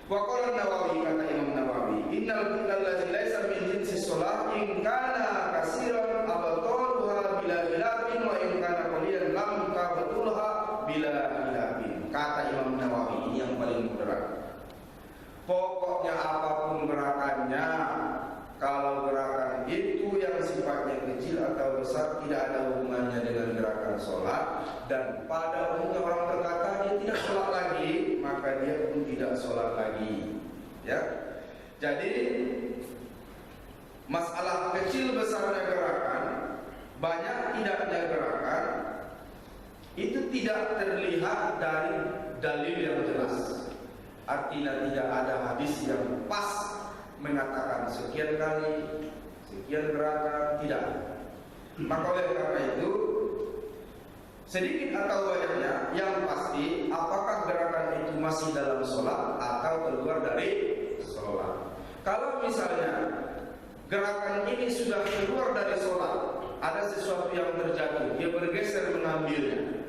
Wa qala Nawawi, kata Imam Nawawi, innal ladzi laysa min jinsi shalah in kana katsiran abtaluha bila hilafin wa in kana qalilan lam tabtulha bila hilafin. Kata Imam Nawawi, ini yang paling berat. Pokoknya apapun gerakannya, kalau gerakan itu yang sifatnya kecil atau besar tidak ada hubungannya dengan gerakan sholat, dan pada umumnya orang berkata dia tidak sholat lagi, maka dia pun tidak sholat lagi. Ya, jadi masalah kecil besarnya gerakan, banyak tidaknya gerakan, itu tidak terlihat dari dalil yang jelas. Artinya tidak ada hadis yang pas mengatakan sekian kali, sekian gerakan, tidak. Maka oleh karena itu, sedikit atau banyaknya, yang pasti apakah gerakan itu masih dalam sholat atau keluar dari sholat. Kalau misalnya gerakan ini sudah keluar dari sholat, ada sesuatu yang terjadi, dia bergeser mengambilnya.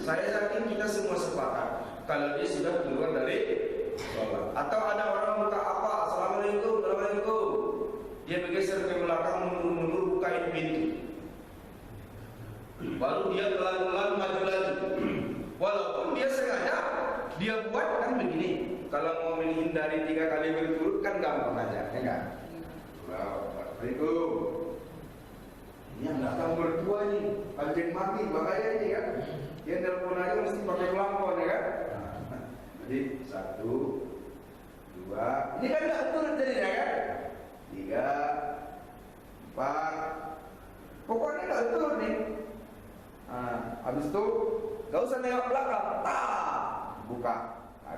Saya yakin kita semua sepakat kalau dia sudah keluar dari sholat. Atau ada orang buka apa, assalamualaikum, dia bergeser ke belakang, mundur bukain pintu. Baru dia pelan-pelan maju lagi. Walaupun dia sengaja, dia buat kan begini. Kalau mau menghindari 3 kali berturut kan gampang aja, ya kan? Assalamualaikum. Ini yang datang berdua nih, anjing mati, bahaya ini kan. Dia telepon aja mesti pakai lampu, ya kan. Jadi 1, 2, ini kan nggak turun jadinya kan. 3, 4, pokoknya nggak turun nih. Habis itu nggak usah nengok belakang, buka,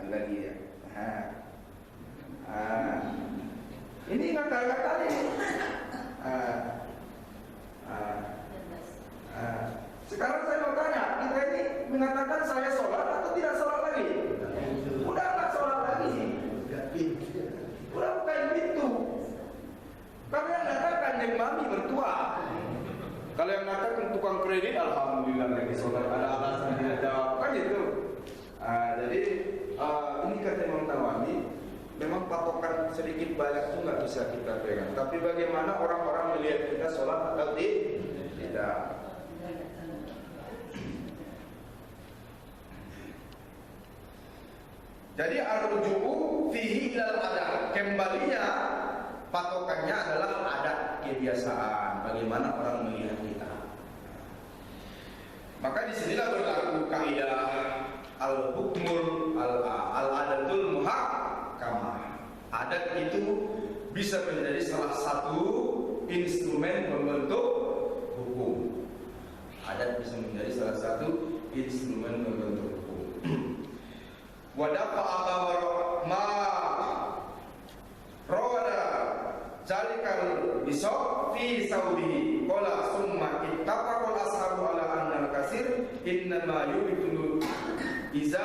lagi ya. Ini kata-kata ini. Sekarang saya mau tanya, kita ini mengatakan saya sholat atau tidak sholat lagi? Udah nggak sholat lagi, udah bukain pintu. Kalau yang mengatakan yang mami mertua, kalau yang mengatakan tukang kredit, alhamdulillah lagi sholat, ada alasan tidak jawab kan gitu. Jadi ini kata Imam Nawawi, memang patokan sedikit banyak itu nggak bisa kita pegang. Tapi bagaimana orang-orang melihat kita sholat atau tidak? Jadi ar-ruju'u fihi ilal adat. Kembalinya patokannya adalah adat, kebiasaan, bagaimana orang melihat kita. Maka disinilah berlaku kaidah al-hukmul al-adatul muhakkamah. Adat itu bisa menjadi salah satu instrumen pembentuk hukum. Adat bisa menjadi salah satu instrumen pembentuk hukum. Wadafa ma rawada zalikal bisok fi saudi qala summa ittafaqal ashabu ala anna al-kasir innama yuridu iza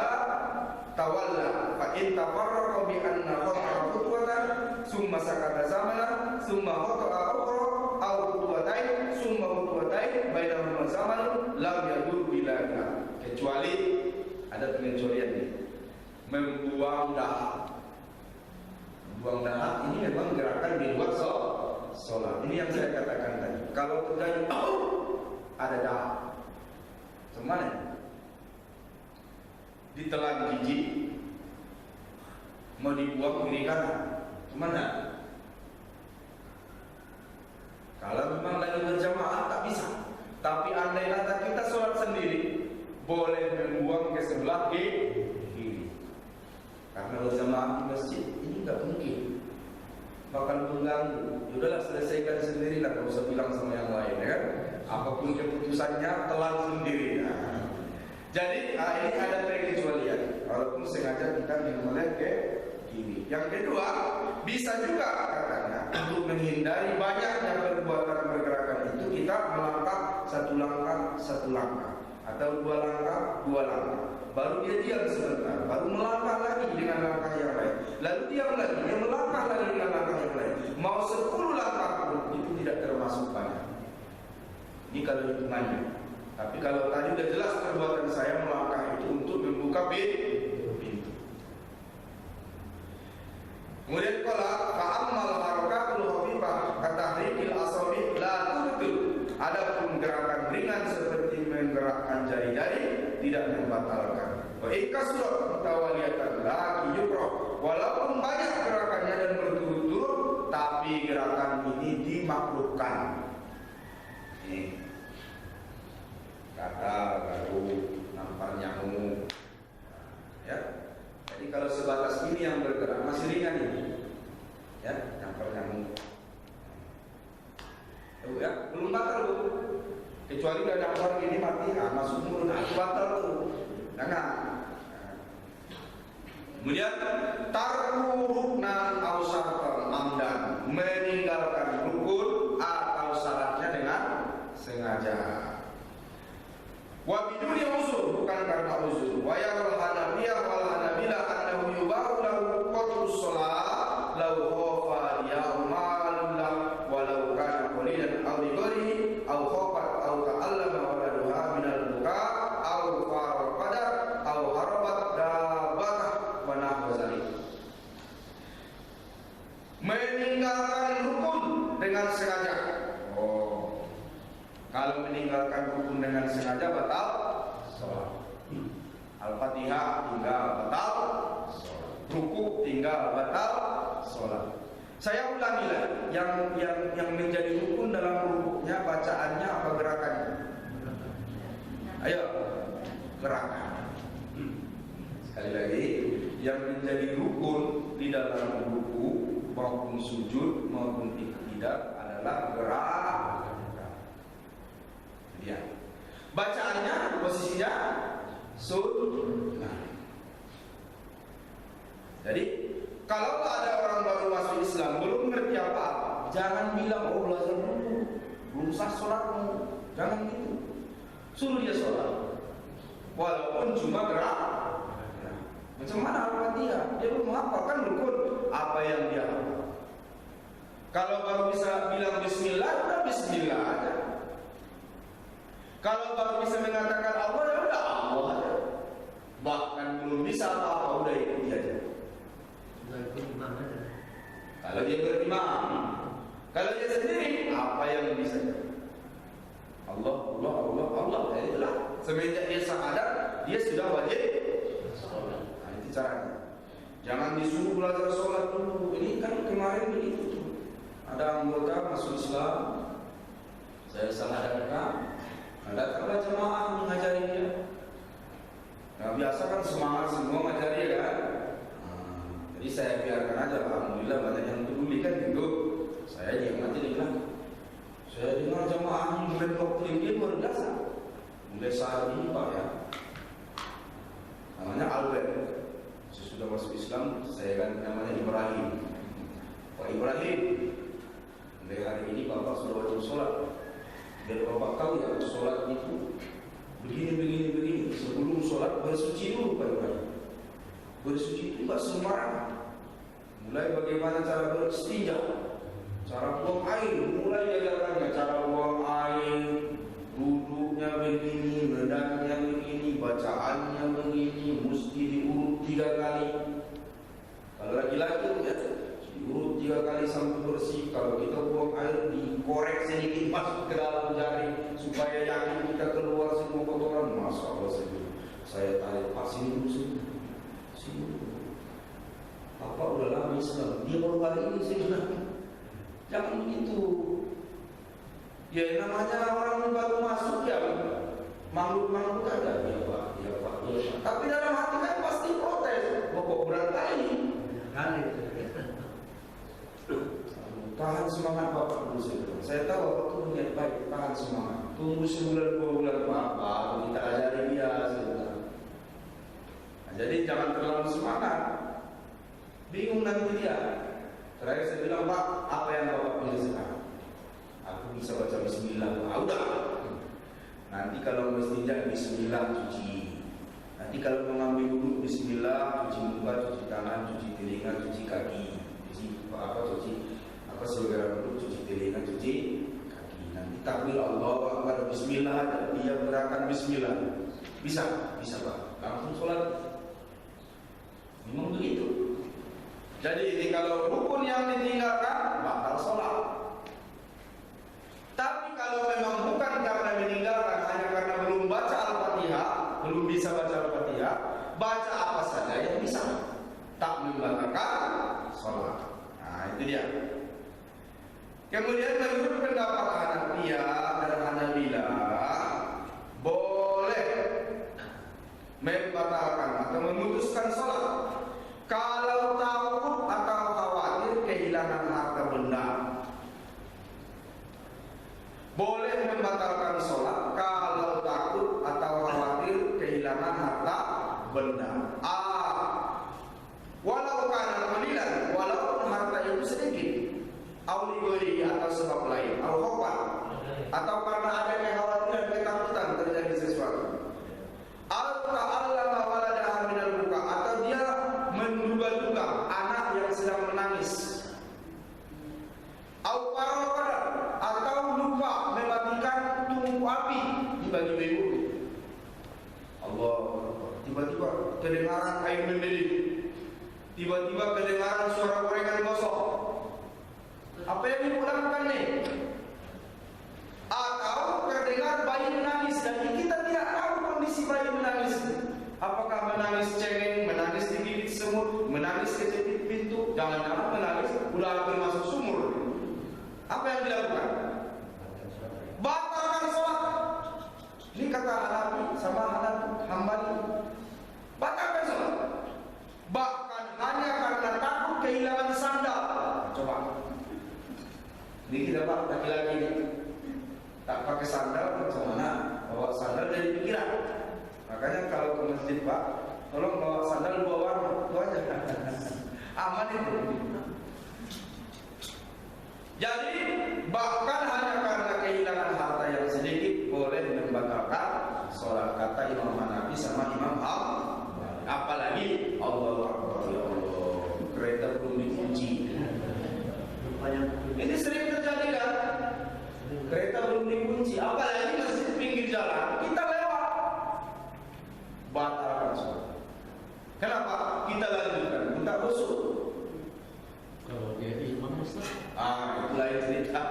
tawalla fa in tafarraqa bi anna khata'a khutwatan summa sakata zamana summa khata'a ukhra aw khutwatain summa khutwatain bainahuma zaman lam yadur bila, kecuali ada pengecualian nih. Membuang dahak. Membuang dahak ini memang gerakan di luar sholat. Ini yang saya katakan tadi. Kalau terjadi ada dahak, gimana? Ditelan gigi, mau dibuang kiri kanan, gimana? Kalau memang lagi berjamaah tak bisa. Tapi andai kata kita sholat sendiri, boleh membuang ke sebelah kiri. Karena berjamaah di masjid ini nggak mungkin, bakal mengganggu. Yaudahlah, selesaikan sendiri lah, nggak usah bilang sama yang lain, ya kan? Apapun keputusannya telan sendiri. Jadi ini ada pengecualian. Walaupun sengaja kita menoleh ke kiri. Yang kedua, bisa juga katanya untuk menghindari banyaknya perbuatan pergerakan itu kita melangkah satu langkah, atau 2 langkah, 2 langkah. Baru dia diam sebentar, baru melangkah lagi dengan langkah yang lain. Lalu diam lagi, dia melangkah lagi dengan langkah yang lain. Mau 10 langkah pun itu tidak termasuk banyak. Ini kalau hitungannya. Tapi kalau tadi sudah jelas perbuatan saya melangkah itu untuk membuka pintu. Kemudian kalau fa'amal harakatul khafifah katahrikil asabi la tubtil. Adapun gerakan ringan seperti menggerakkan jari-jari tidak membatalkan. Wa ikasrat tawaliyatan la yukrah. Walaupun banyak gerakannya dan berturut-turut, tapi gerakan ini dimakruhkan. Ini kata baru nampar nyamuk, ya. Jadi kalau sebatas ini yang bergerak masih ringan ini, ya, nampar nyamuk. Tuh, ya, belum batal tuh. Kecuali udah nampar gini mati, masuk mulut, batal tuh. Jangan. Kemudian tarku ruknan aw syartan amdan, meninggalkan rukun atau syaratnya dengan sengaja. Wa biduni uzur, bukan karena uzur. Wa yarul hanafiyah wal hanabilah annahu yubahu lahu qadrus shalah law khafa ya'malullah walau kana qalilan aw lighairi aw khafat aw ta'allama waladuha minal buka aw faral qadar aw harabat dabatah wa nahwa zalik. Meninggalkan rukun dengan sengaja. Kalau meninggalkan rukun dengan sengaja batal sholat. Al-Fatihah tinggal batal sholat. Ruku tinggal batal sholat. Saya ulangi lagi, yang menjadi rukun dalam rukunya bacaannya apa gerakannya? Ayo, gerakan. Sekali lagi, yang menjadi rukun di dalam ruku maupun sujud maupun tidak adalah gerakan. Ya. Bacaannya posisinya sunnah. Jadi kalau ada orang baru masuk Islam belum ngerti apa-apa, jangan bilang oh belajar dulu, belum sah sholatmu, jangan gitu. Suruh dia sholat, walaupun cuma gerak. Macam mana Al-Fatihah? Dia belum menghafalkan rukun apa yang dia hafal. Kalau baru bisa bilang Bismillah, udah Bismillah aja. Kalau baru bisa mengatakan Allah, ya udah Allah aja. Bahkan belum bisa apa-apa, udah ikuti aja. Kalau dia berimam, kalau dia sendiri, apa yang bisa? Allah. Ya itulah. Semenjak dia sadar, dia sudah wajib sholat. Nah, itu caranya. Jangan disuruh belajar sholat dulu. Ini kan kemarin begitu. Ada anggota masuk Islam, saya sadarkan. Datanglah jemaah mengajari dia. Nah, biasa kan semangat semua mengajari ya kan. Jadi saya biarkan aja. Alhamdulillah banyak yang peduli kan gitu. Saya diam aja di belakang. Saya dengar jemaah mulai doktrin dia luar biasa. Mulai saat ini Pak ya. Namanya Albert. Sesudah masuk Islam saya ganti namanya Ibrahim. Pak Ibrahim. Mulai hari ini Bapak sudah wajib sholat. Biar Bapak tahu ya, sholat itu begini. Sebelum sholat bersuci dulu Pak Ibrahim. Bersuci itu tidak sembarangan. Mulai bagaimana cara beristinja, cara buang air, mulai diajarkannya cara buang air, duduknya begini, mendakinya begini, bacaannya begini, mesti diurut 3 kali. Kalau laki-laki ya, diurut 3 kali sampai bersih. Kalau kita buang air dikorek sedikit masuk ke dalam jari supaya yakin kita keluar semua kotoran. Masya Allah saya tarik pasir dulu sini. Bapak udah lama Islam, dia baru kali ini saya bilang jangan begitu. Ya namanya orang baru masuk ya makhluk ada ya Pak. Tapi dalam hati kan pasti protes. Bapak berantai. Tahan semangat Bapak dulu saya tahu Bapak tuh niat baik, tahan semangat. Tunggu sebulan 2 bulan Bapak, kita ajari dia. Nah, jadi jangan terlalu semangat. Bingung nanti dia. Terakhir saya bilang Pak, apa yang Bapak pilih sekarang? Aku bisa baca Bismillah. Udah. kalau mestinya bismillah cuci. Nanti kalau mengambil wudhu bismillah, cuci muka, cuci tangan, cuci telinga, cuci kaki. Cuci segera wudhu, cuci telinga, cuci kaki. Nanti takbir Allahu Akbar bismillah, dia gerakan bismillah. Bisa Pak. Langsung sholat. Memang begitu. Jadi ini kalau rukun yang ditinggalkan batal sholat. Tapi kalau memang bukan karena meninggalkan, hanya karena belum baca Al-Fatihah, belum bisa baca Al-Fatihah, baca apa saja yang bisa, tak membatalkan sholat. Nah itu dia. Kemudian menurut pendapat Hanafiyah dan Hanabilah, boleh membatalkan atau memutuskan sholat kalau takut atau khawatir kehilangan harta benda. Boleh membatalkan sholat kalau takut atau khawatir kehilangan harta benda. Walau karena qalilan, walaupun harta itu sedikit, auligori atau sebab lain, al-khawfan, atau karena ada kekhawatiran, ketakutan terjadi sesuatu. Al-ta'allama waladaha minal buka, atau dia menduga-duga anak yang sedang menangis. Atau lupa mematikan tungku api di bagi ibu. Allah, tiba-tiba kedengaran air mendidih, tiba-tiba kedengaran suara gorengan gosok. Apa yang ibu lakukan nih? Atau terdengar bayi menangis dan kita tidak tahu kondisi bayi menangis. Apakah menangis cengeng, menangis digigit semut, menangis kejepit pintu, jangan-jangan menangis udah hampir masuk sumur. Apa yang dilakukan? Batalkan sholat. Ini kata Hanafi sama Hambali. Batalkan sholat. Bahkan hanya karena takut kehilangan sandal. Coba. Ini kita pak laki-laki ini tak pakai sandal, macam mana bawa sandal dari pikiran. Makanya kalau ke masjid pak, tolong bawa sandal dua warna, itu aja. Aman itu. Jadi bahkan hanya karena kehilangan harta yang sedikit boleh membatalkan sholat, kata Imam Hanafi sama Imam Hambali. Apalagi Allahu Akbar, ya Allah, kereta belum dikunci. Ini sering terjadi kan? Kereta belum dikunci, apalagi masjid pinggir jalan, kita lewat, batalkan sholat. Kenapa? Kita lanjutkan, minta khusyuk. Kalau dia imam Ustaz, Itu lain cerita.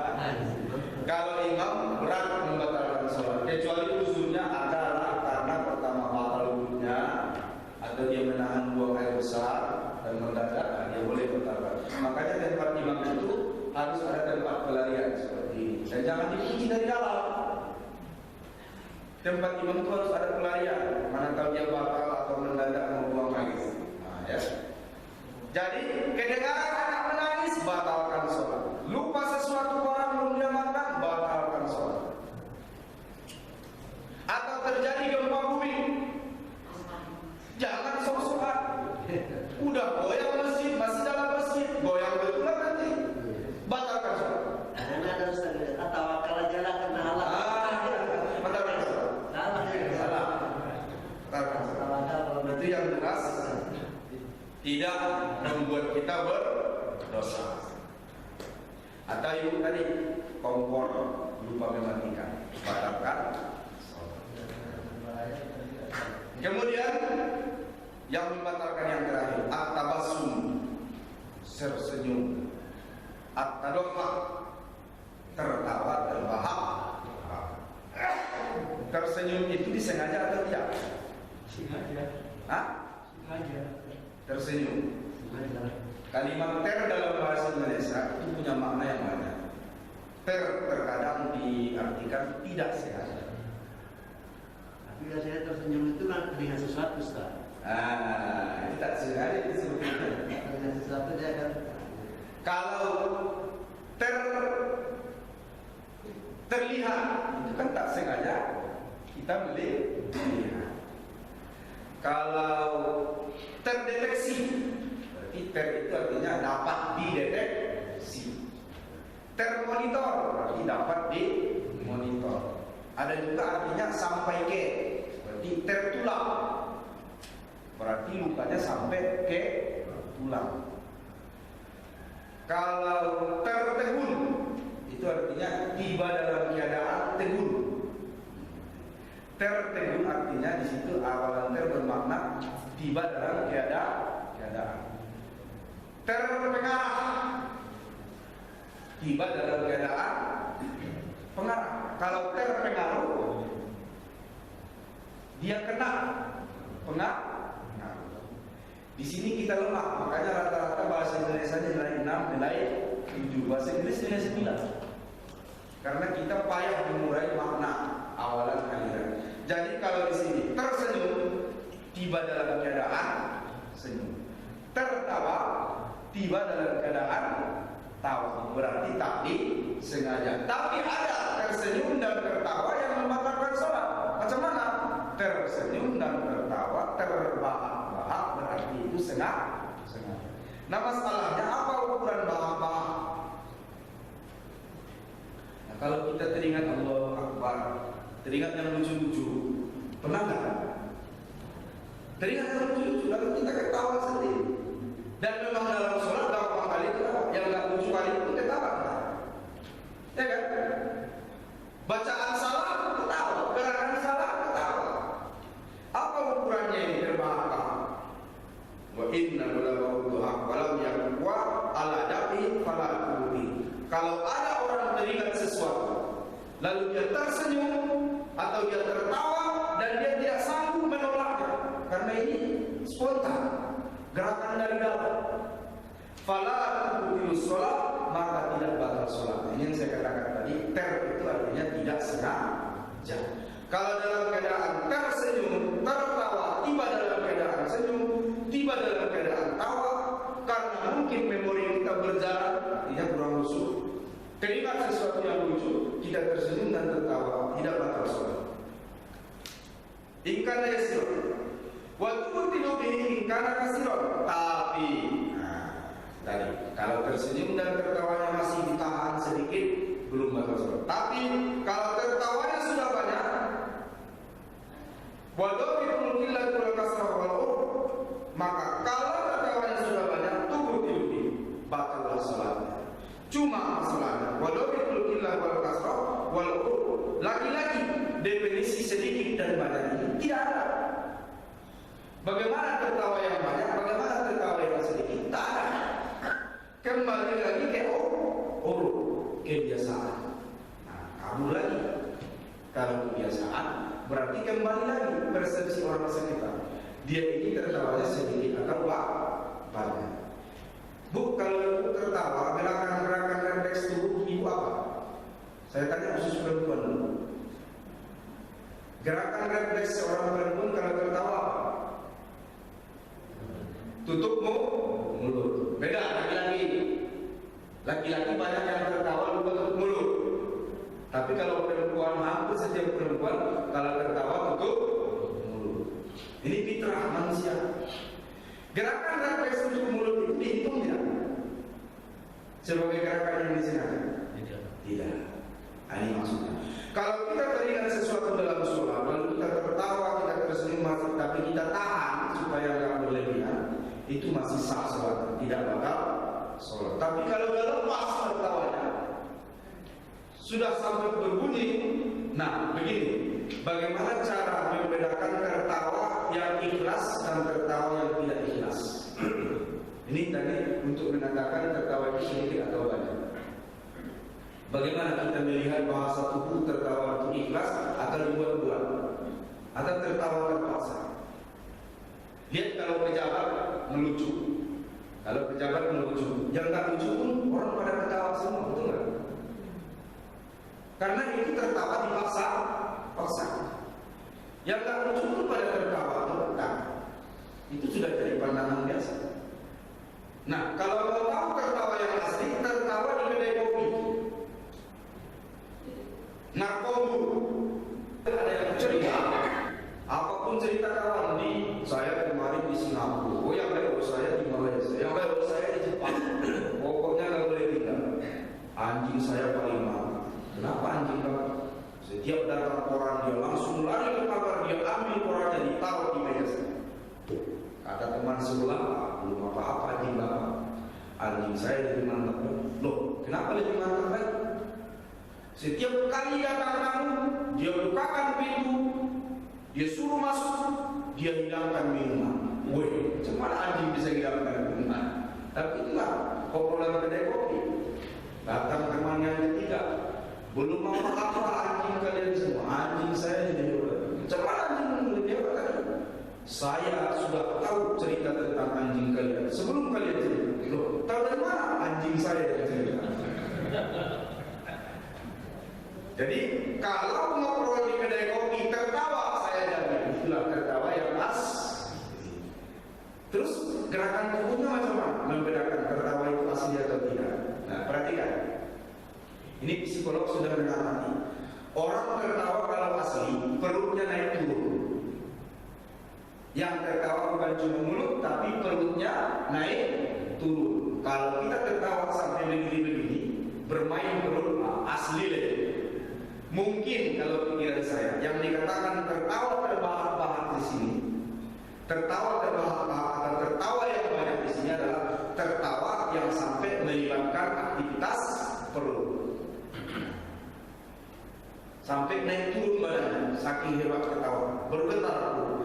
Kalau imam berat membatalkan sholat, kecuali uzurnya adalah karena pertama batal wudhunya, atau dia menahan buang air besar dan mendadak, dia boleh batalkan. Makanya tempat imam itu harus ada tempat pelarian seperti ini. Dan jangan dikunci dari dalam. Tempat imam itu harus ada pelarian. Manakala dia batal atau mendadak mau buang air. Nah, ya. Jadi kedengaran anak menangis, batalkan sholat. Lupa sesuatu orang belum dia makan, batalkan sholat. Atau terjadi gempa bumi, jangan sok-sokan. Udah goyang masjid, masih dalam masjid, goyang betulan nanti, batalkan sholat. karena ada Ustaz, tawakal aja lah karena Allah. Batalkan sholat. Salah. Batalkan sholat. Itu yang jelas tidak membuat kita berdosa. Atau yang tadi kompor lupa mematikan, batalkan. Kemudian yang membatalkan yang terakhir, at-tabassum, tersenyum, at-tadahhak, tertawa terbahak. Tersenyum itu disengaja atau tidak? Sengaja. Hah? Sengaja. Tersenyum. Kalimat ter dalam bahasa Indonesia itu punya makna yang banyak. Terkadang diartikan tidak sengaja. Tapi biasanya tersenyum itu kan dengan sesuatu Ustaz. Itu tak sengaja itu sebetulnya. Dengan sesuatu dia akan. Kalau terlihat itu kan tak sengaja kita melihat. Kalau terdeteksi, berarti ter itu artinya dapat dideteksi. Termonitor berarti dapat dimonitor. Ada juga artinya sampai ke, berarti tertulang. Berarti lukanya sampai ke tulang. Kalau tertegun, itu artinya tiba dalam keadaan tegun. Tertegun artinya di situ awalan ter bermakna tiba dalam keadaan. Terpengaruh, tiba dalam keadaan pengaruh. Kalau terpengaruh, dia kena pengaruh. Di sini kita lemah, makanya rata-rata bahasa Indonesia nilai 6, nilai 7, bahasa Inggris nilai 9. Karena kita payah mengurai makna awalan akhirat. Jadi kalau di sini tersenyum, tiba dalam keadaan senyum. Tertawa, tiba dalam keadaan tawa. Berarti tak disengaja. Tapi ada tersenyum dan tertawa yang membatalkan sholat. Macam mana? Tersenyum dan tertawa terbahak-bahak, berarti itu sengaja. Nah, masalahnya apa ukuran bahak-bahak? Nah, kalau kita teringat Allahu Akbar, teringat yang lucu-lucu, pernah nggak? Teringat yang lucu-lucu, lalu kita ketawa sendiri. Dan memang dalam sholat berapa kali ketawa, yang nggak lucu kali itu ketawa, ya kan? Bacaan salah ketawa, gerakan salah ketawa. Apa ukurannya ini terbahak-bahak? Wa inna walam yakwa ala dafi fala tuhi. Kalau ada orang teringat sesuatu, lalu dia tersenyum atau dia tertawa dan dia tidak sanggup menolaknya, karena ini spontan, gerakan dari dalam. Fala tuhi sholat, maka tidak batal sholat. Ini yang saya katakan tadi, ter itu artinya tidak sengaja. Kalau dalam keadaan tersenyum, tertawa, tiba dalam keadaan senyum, tiba dalam keadaan tawa, karena mungkin memori kita berjalan, tidak kurang lusuh. Teringat sesuatu yang lucu, kita tersenyum dan tertawa, tidak batal sholat. Ingkana yasir, waktu tidak ingkana kasirot. Tapi, tadi kalau tersenyum dan tertawanya masih ditahan sedikit, belum batal sholat. Tapi kalau tertawanya sudah banyak, maka kalau tertawanya sudah banyak, batal sholatnya. Cuma masalahnya, lagi-lagi definisi sedikit dan banyak ini tidak ada. Bagaimana tertawa yang banyak, bagaimana tertawa yang sedikit, tak ada. Kembali lagi ke kebiasaan. Nah, kabur lagi. Kalau kebiasaan, berarti kembali lagi persepsi orang sekitar. Dia ini tertawanya sedikit atau banyak. Bu, kalau ibu tertawa, gerakan-gerakan refleks tubuh ibu apa? Saya tanya khusus perempuan dulu. Gerakan refleks seorang perempuan kalau tertawa apa? Tutup mulut. Beda laki-laki. Laki-laki banyak yang tertawa lupa tutup mulut. Tapi kalau perempuan, hampir setiap perempuan kalau tertawa tutup mulut. Ini fitrah manusia. Gerakan refleks tutup mulut itu dihitung tidak? Sebagai gerakan yang disengaja? Tidak. Ini maksudnya. Kalau kita teringat sesuatu dalam sholat, lalu kita tertawa, kita tersenyum, tapi kita tahan supaya tidak berlebihan, itu masih sah sholat, tidak batal sholat. Tapi kalau sudah lepas tertawanya, sudah sampai berbunyi, nah begini, bagaimana cara membedakan tertawa yang ikhlas dan tertawa yang tidak ikhlas? Ini tadi untuk menandakan tertawa itu sedikit atau banyak. Bagaimana kita melihat bahasa tubuh tertawa itu ikhlas atau dibuat-buat, atau tertawa terpaksa? Lihat kalau pejabat melucu, yang tak lucu pun orang pada ketawa semua, betul nggak? Karena itu tertawa dipaksa. Yang tak lucu pun pada tertawa tertekan. Itu sudah jadi pandangan biasa. Nah, kalau mau tahu tertawa yang asli, tertawa di kedai kopi. Narkobu, ada yang cerita, apapun cerita kawan saya kemarin di Singapura, yang baru saya di Malaysia, yang baru saya di Jepang, pokoknya nggak boleh tinggal. Anjing saya paling mahal. Kenapa anjing kawan? Saya Setiap datang koran dia langsung lari ke kamar, dia ambil korannya, ditaruh di meja saya. Kata teman sebelah, belum apa-apa anjing bapak. Anjing saya lebih mantap. Loh, kenapa lebih mantap lagi? Setiap kali datang tamu, dia bukakan pintu, dia suruh masuk, dia hidangkan minuman. Weh, macam mana anjing bisa hidangkan minuman? Tapi itulah obrolan kedai kopi. Datang temannya yang ketiga, belum apa-apa anjing kalian semua. Anjing saya jadi macam mana anjing menurut dia tadi? Saya sudah tahu cerita tentang anjing kalian sebelum kalian cerita. Loh, tahu dari mana anjing saya yang cerita? Jadi kalau ngobrol di kedai kopi tertawa, saya jamin itulah tertawa yang pas. Terus gerakan tubuhnya macam mana? Membedakan tertawa itu asli atau tidak. Nah, perhatikan. Ini psikolog sudah mengamati. Orang tertawa kalau asli perutnya naik turun. Yang tertawa bukan cuma mulut, tapi perutnya naik turun. Kalau kita tertawa sampai begini-begini, bermain perut asli lagi. Mungkin kalau pikiran saya, yang dikatakan tertawa terbahak-bahak di sini, tertawa terbahak-bahak atau tertawa yang banyak di sini adalah tertawa yang sampai melibatkan aktivitas perut, sampai naik turun badannya, saking hebat tertawa, bergetar perut.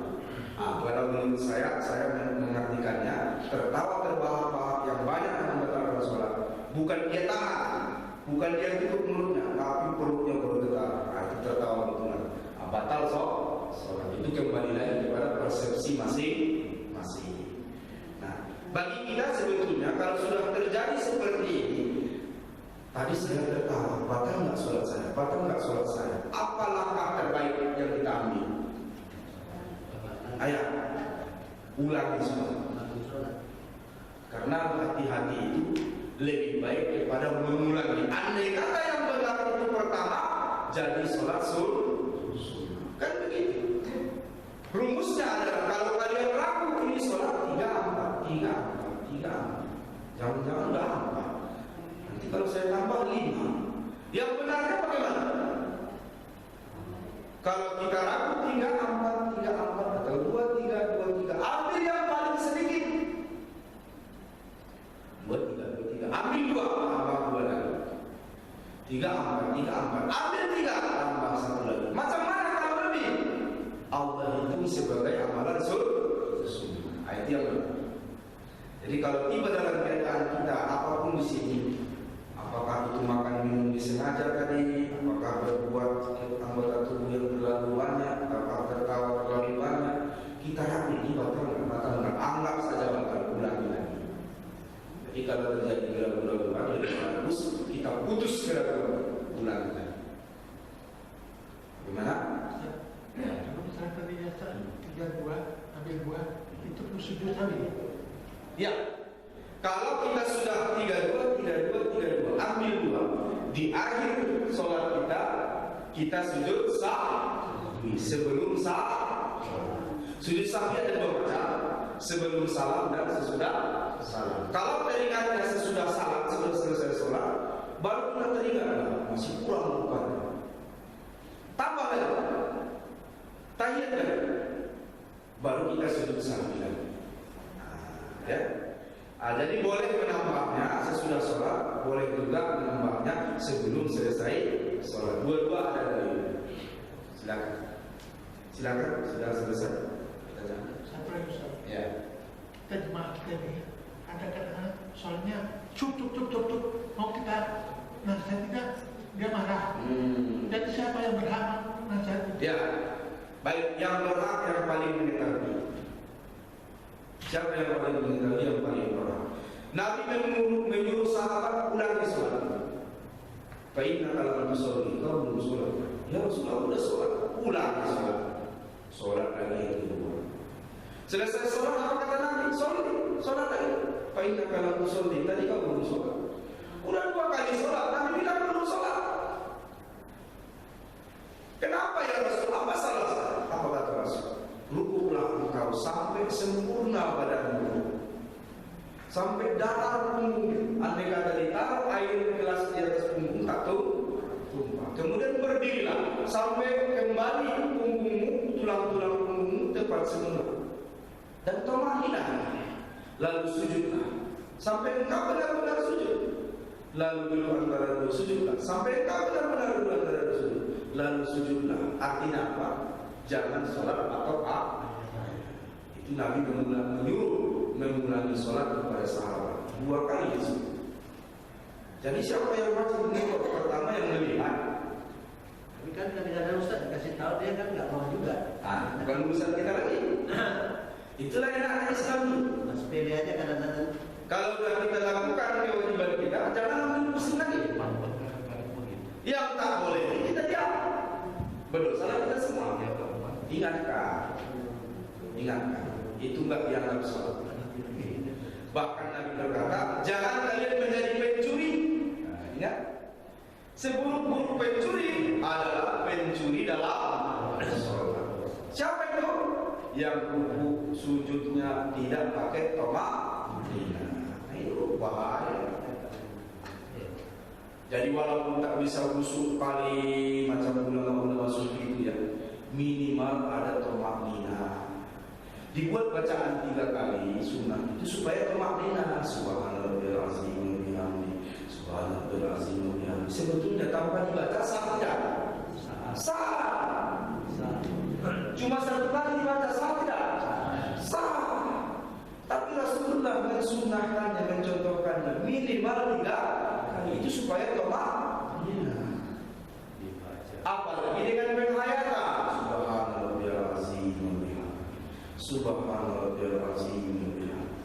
Kalau menurut saya mengartikannya tertawa terbahak-bahak yang banyak membatalkan sholat. Bukan dia tahan, bukan dia tutup mulutnya, tapi perutnya bergetar. Itu tertawa betulan. Batal sholat. Itu kembali lagi kepada persepsi masing-masing. Nah, bagi kita sebetulnya kalau sudah terjadi seperti ini, tadi saya tertawa, batal nggak sholat saya? Batal nggak sholat saya? Apa langkah terbaik yang kita ambil? Ayo, ulangi sholat. Karena hati-hati itu lebih baik daripada mengulangi. Andai kata yang benar itu pertama, jadi sholat sunnah. Kan begitu. Rumusnya adalah kalau kalian ragu ini sholat 3-4. Jangan-jangan udah 4. Nanti kalau saya tambah 5, yang benarnya bagaimana? Kalau kita ragu 3-4 atau 2-3, ambil yang paling sedikit. 2-3, ambil 2, tambah 2 lagi. 3-4, ambil 3, tambah 1 lagi. Macam mana kalau lebih? Allah hitung sebagai amalan sunnah. Itu yang benar. Jadi kalau tiba dalam keadaan kita apapun di sini, apakah itu makan minum disengaja tadi, apakah berbuat anggota tubuh yang terlalu banyak, apakah tertawa terlalu banyak, kita ragu ini batal nggak? Anggap saja batal, ulangi lagi. Jadi kalau terjadi keraguan lebih bagus kita putus keraguan, ulangi lagi. Gimana? Ya, kalau misalnya tadi ya 3-2, ambil 2, itu sujud tadi. Ya, kalau kita sudah 3-2, ambil 2, di akhir sholat kita sujud sahwi sebelum salam. Sujud sahwi ada 2 macam, sebelum salam dan sesudah salam. Kalau teringatnya sesudah salam, sudah selesai sholat, baru kita teringat masih kurang rupanya, tambah lagi, tahiyat lagi, baru kita sujud sahwi lagi. Ya. Jadi boleh menambahnya sesudah sholat, boleh juga menambahnya sebelum selesai sholat. Dua-dua ada dari. Silakan. Sudah selesai. Kita jalan. Satu lagi Ustaz. Ya. Kita jemaah kita ini ada kadang-kadang soalnya cuk. Mau kita nasihatnya dia marah. Jadi siapa yang berhak nasihatnya? Ya. Baik, yang berhak yang paling mengetahui. Siapa yang paling mengetahui, yang paling berhak? Nabi menyuruh sahabat ulangi sholat. Fa'inna kalau sholat, kau belum sholat. Ya Rasulullah udah sholat, ulangi sholat. Sholat lagi itu. Selesai sholat apa kata Nabi? Sholat lagi. Fa'inna kalau sholat, tadi kau belum sholat. Udah 2 kali sholat, Nabi bilang belum sholat. Kenapa ya Rasul? Apa salah saya? Apa kata Rasul? Rukuklah engkau sampai sempurna badanmu, sampai datar punggung. Andai kata ditaruh air gelas di atas punggung tak tumpah. Kemudian berdirilah sampai lalu sujudlah. Sampai engkau benar-benar sujud, lalu duduk antara dua sujudlah. Sampai engkau benar-benar duduk antara dua sujud, lalu sujudlah. Artinya apa? Jangan sholat atau apa. Itu Nabi menyuruh mengulangi sholat kepada sahabat 2 kali disebut. Jadi siapa yang wajib mengikut? Pertama yang melihat. Tapi kan kadang-kadang Ustaz dikasih tahu dia kan nggak mau juga. Bukan urusan kita lagi. Itulah enaknya Islam. Mas pilih aja kadang-kadang. Kalau sudah kita lakukan kewajiban kita, jangan ambil pusing lagi. Yang tak boleh kita diam. Berdosa kita semua. Ingatkan, itu nggak dianggap sholat. Bahkan Nabi berkata, jangan kalian menjadi pencuri. Ingat, seburuk-buruk pencuri adalah pencuri dalam sholat. Siapa itu? Yang ruku sujudnya tidak pakai tomak. Itu bahaya. Jadi walaupun tak bisa khusyuk kali macam ulama-ulama sufi itu ya, minimal ada tomak nina. Dibuat bacaan 3 kali sunnah itu supaya tomak nina. Subhanallahil azim wa bihamdi, subhanallahil azim wa bihamdi. Sebetulnya tanpa dibaca sah tidak? Sah. Cuma 1 kali dibaca sah tidak? Sah. Tapi Rasulullah mensunnahkannya, mencontohkannya minimal 3 kali itu supaya tomak nina. Apalagi dengan penghayatan. Subhanallahil azim wa bihamdi, subhanallahil azim wa bihamdi,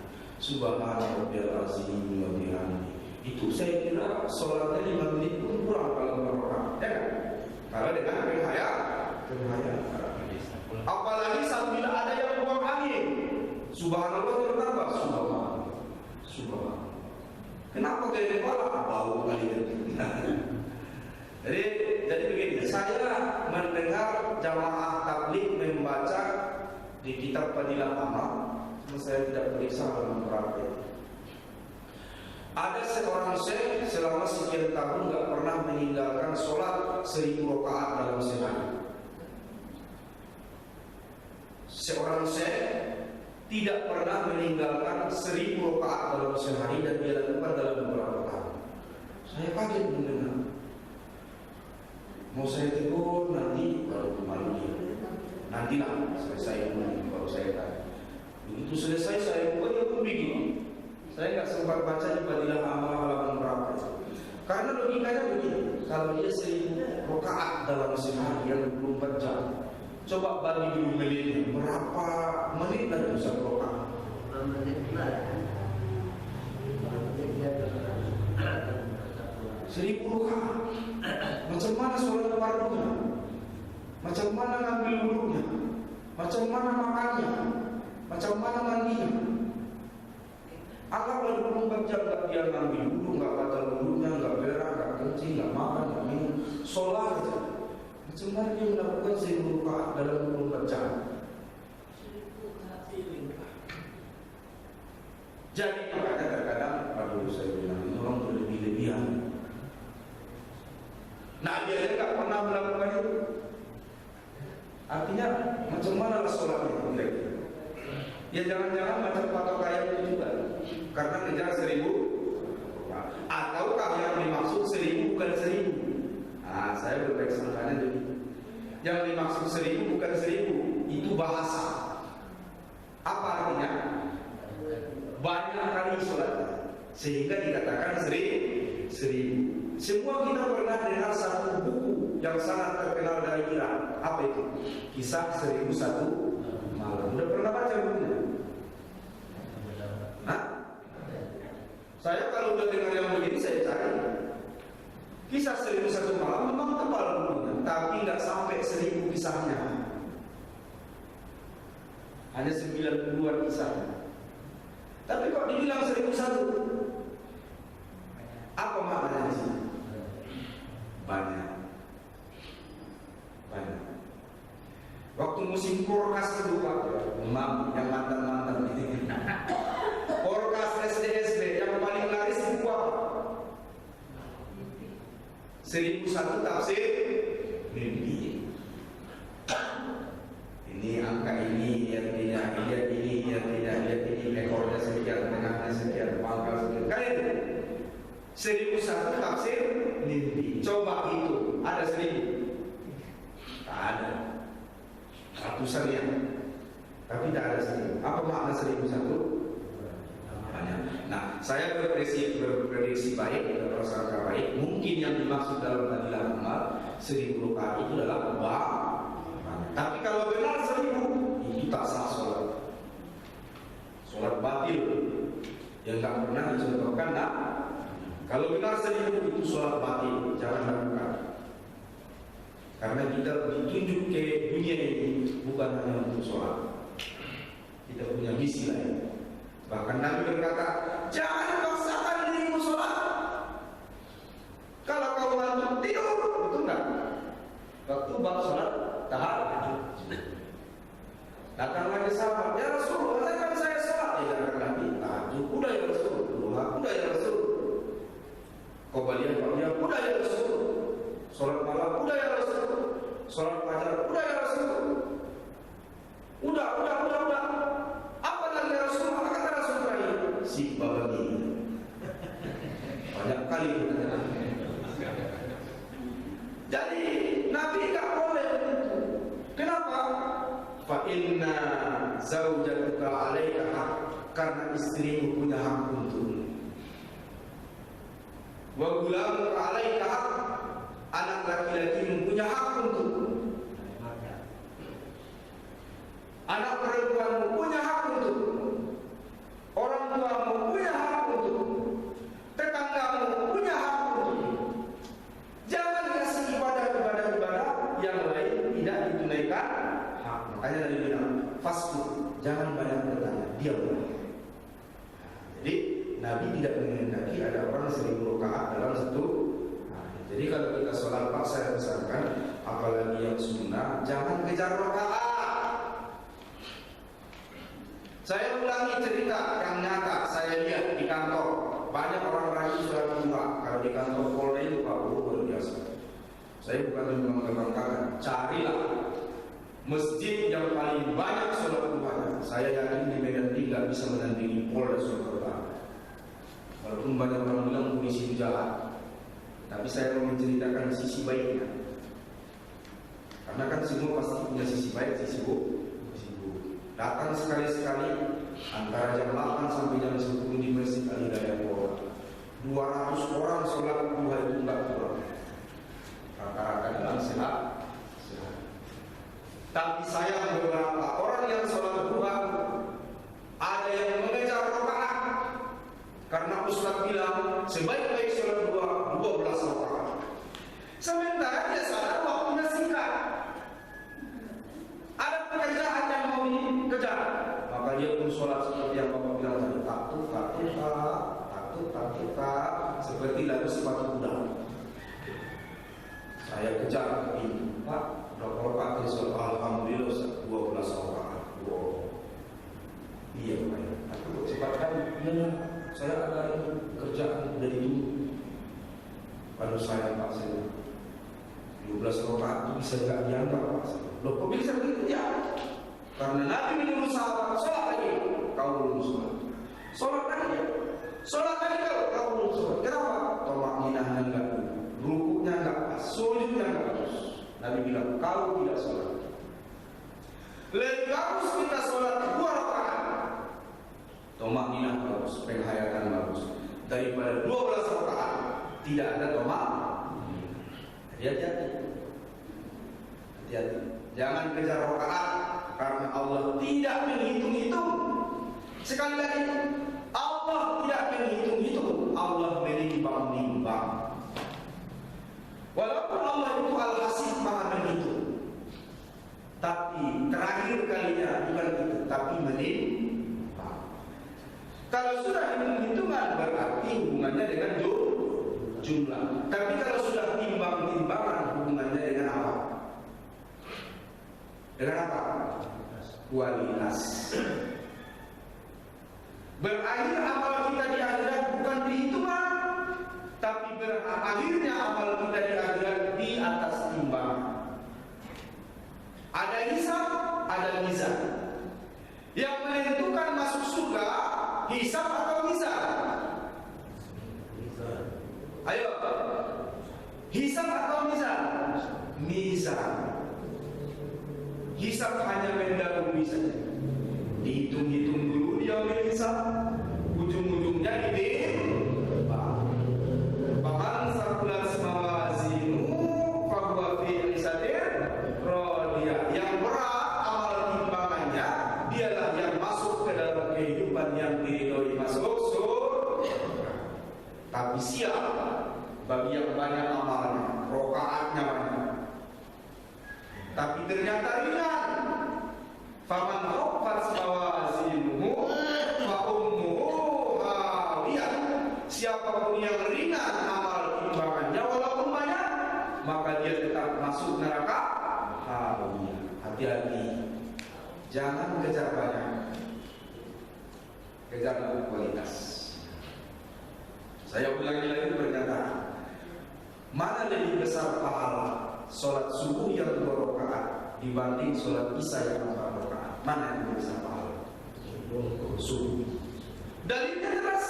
subhanallahil azim wa bihamdi. Itu saya kira sholatnya 5 menit pun kurang kalau berdoa, ya kan? Kalau dengan penghayatan. Apalagi sambil ada yang buang angin, subhanallah bertambah, subhanallah. Kenapa gaya kepala? Bau kali ini. Jadi begini, saya mendengar jamaah tabligh membaca di kitab Fadilah Amal, saya tidak periksa dalam praktek. Ada seorang syekh selama sekian tahun nggak pernah meninggalkan sholat 1000 rakaat dalam sehari. Seorang syekh tidak pernah meninggalkan 1000 rakaat dalam sehari dan dia lakukan dalam beberapa tahun. Saya kaget mendengar. Mau saya tegur nanti baru kemarin dia. Nantilah selesai baru saya tanya. Begitu selesai saya buat dia pun begini. Saya nggak sempat baca di Fadilah Amal halaman berapa. Karena logikanya begini. Kalau dia 1000 rakaat dalam sehari yang 24 jam, coba bagi dulu menit, berapa menit dan bisa rakaat? 6 menit lah. 1000 rakaat. Macam mana sholat fardunya? Macam mana ngambil wudunya? Macam mana makannya? Macam mana mandinya? Anggap 24 jam gak dia ngambil wudu, gak batal wudunya, gak berak, gak kencing, gak makan, gak minum, sholat aja. Macam mana dia melakukan 1000 rakaat dalam 24 jam? Jadi makanya terkadang, aduh saya bilang ini orang berlebih-lebihan. Nah dia tidak pernah melakukan itu. Artinya macam mana sholat itu kira-kira? Ya jangan-jangan macam patok ayam itu juga. Karena kejar 1000. Ataukah yang dimaksud 1000 bukan 1000? Saya berpersangkanya jadi yang dimaksud 1000 bukan 1000. Itu bahasa. Apa artinya? Banyak kali sholat sehingga dikatakan 1000. Semua kita pernah dengar satu buku yang sangat terkenal dari Iran. Apa itu? Kisah 1001 Malam. Udah pernah baca bukunya? Saya kalau udah dengar yang begini saya cari. Kisah 1001 Malam memang tebal bukunya, tapi nggak sampai 1000 kisahnya. Hanya 92 kisahnya. Tapi kok dibilang 1001? Apa maknanya di sini? Banyak. Waktu musim Korkas itu Pak, yang mantan-mantan ini. Korkas SD yang paling laris buku apa? 1001 tafsir mimpi. Ini Ini angka ini, yang tidak, lihat ini, yang tidak, lihat ini, ekornya sekian, tengahnya sekian, pangkal sekian. Kan itu 1001 tafsir mimpi. Coba itu, ada 1000? Tak ada. Ratusan ya. Tapi tak ada 1000. Apa makna 1001? Banyak. Nah, saya berprediksi baik, berprasangka baik. Mungkin yang dimaksud dalam Fadilah Amal 1000 rakaat itu adalah banyak. Tapi kalau benar 1000, itu tak sah sholat. Sholat batil yang tak pernah dicontohkan. Nah, kalau benar 1000 itu sholat batil, jangan lakukan. Karena kita ditunjuk ke dunia ini bukan hanya untuk sholat. Kita punya misi lain. Bahkan Nabi berkata, jangan paksakan dirimu sholat. Kalau kau ngantuk tidur, betul enggak? Waktu bab sholat tahajud. Datang lagi sahabat, ya Rasulullah, kan saya sholat. Ya jangan lagi tahajud. Udah ya Rasul, udah ya Rasul. Qobaliah udah ya Rasul. Sholat malam udah ya Rasul. Sholat fajar udah ya Rasul. Udah. Apa lagi ya Rasul? Apa kata Rasul terakhir? Si babani. Banyak kali pertanyaan. Jadi Nabi tak boleh begitu. Kenapa? Fa inna zaujatuka 'alaika haq, karena istrimu punya hak untukmu. Wa gulamuka 'alaika haq, anak laki-lakimu punya hak untukmu. Anak perempuanmu punya hak untukmu. Orang tuamu punya hak untukmu. Tetanggamu punya hak untukmu. Jangan kasih ibadah yang lain tidak ditunaikan hak. Makanya Nabi bilang, fasbuk, jangan banyak bertanya, diamlah. Jadi Nabi tidak menghendaki ada orang 1000 rakaat dalam satu hari. Jadi kalau kita sholat Pak, saya pesankan, apalagi yang sunnah, jangan kejar rakaat. Saya ulangi cerita yang nyata saya lihat di kantor. Banyak orang rajin sholat duha. Kalau di kantor Polri itu Pak Guru luar biasa. Saya bukan membanggakan, carilah masjid yang paling banyak sholat duhanya. Saya yakin di Medan ini nggak bisa menandingi Polres sholat duha. Walaupun banyak orang bilang polisi itu jahat, tapi saya mau menceritakan sisi baiknya. Karena kan semua pasti punya sisi baik, sisi buruk. Datang sekali-sekali antara jam 8 sampai jam 10 di Masjid Al-Hidayah Pura. 200 orang sholat duha itu enggak kurang. Rata-rata dalam sehat. Tapi saya beberapa orang yang sholat duha, ada yang mengejar rakaat. Karena Ustaz bilang sebaik-baik sholat duha 12 rakaat. Sementara dia sadar waktunya singkat. Ada pekerjaan yang mau dikejar, maka dia pun sholat seperti yang Bapak bilang tadi, takut, seperti lagu sepatu kuda. Saya kejar ini, Pak, berapa rakaat sholat? Alhamdulillah 12 rakaat. Wow. Iya Pak, aku cepatkan. Iya, saya ada kerjaan dari dulu. Pada saya Pak, saya 12 rakaat itu bisa nggak dianggap Pak? Loh, kok bisa begitu ya? Karena Nabi menyuruh sahabat, sholat lagi, kau belum sholat. Sholat lagi kau belum sholat. Kenapa? Tolak minahnya enggak, rukuknya enggak pas, sujudnya enggak pas. Nabi bilang, kau tidak sholat. Lebih bagus kita sholat 2 rakaat. Tomak minah bagus, penghayatan bagus. Daripada 12 rakaat tidak ada tomak. Hati-hati. Jangan kejar rakaat, karena Allah tidak menghitung-hitung. Sekali lagi, Allah tidak menghitung-hitung, Allah menimbang-nimbang. Walaupun Allah itu Al-Hasib, Maha menghitung, tapi terakhir kalinya bukan itu, tapi menimbang. Kalau sudah hitung-hitungan berarti hubungannya dengan jumlah. Tapi kalau sudah timbang-timbangan, hubungannya dengan apa? Dengan apa? Kualitas. Berakhir amal kita di akhirat bukan dihitungan, tapi berakhirnya amal kita di akhirat di atas timbangan. Ada hisab, ada mizan. Hisab hanya mendahului saja. Dihitung-hitung dulu dia hisab, ujung-ujungnya ditimbang. Faman saqulat mawazinuhu fahuwa fi 'ishatin radiyah. Yang berat amal timbangannya, dialah yang masuk ke dalam kehidupan yang diridhoi, masuk surga. Tapi siap bagi yang banyak amalnya, rokaatnya banyak, tapi ternyata ringan. Faman khaffat mawazinuhu fa ummuhu hawiyah. Siapapun yang ringan amal timbangannya walaupun banyak, maka dia tetap masuk neraka hawiyah. Hati-hati, jangan kejar banyak, kejar kualitas. Saya ulangi lagi pernyataan. Mana lebih besar pahala sholat subuh yang 2 rakaat dibanding sholat isya yang 4 rakaat? Mana yang lebih besar pahala? Subuh. Dalilnya jelas,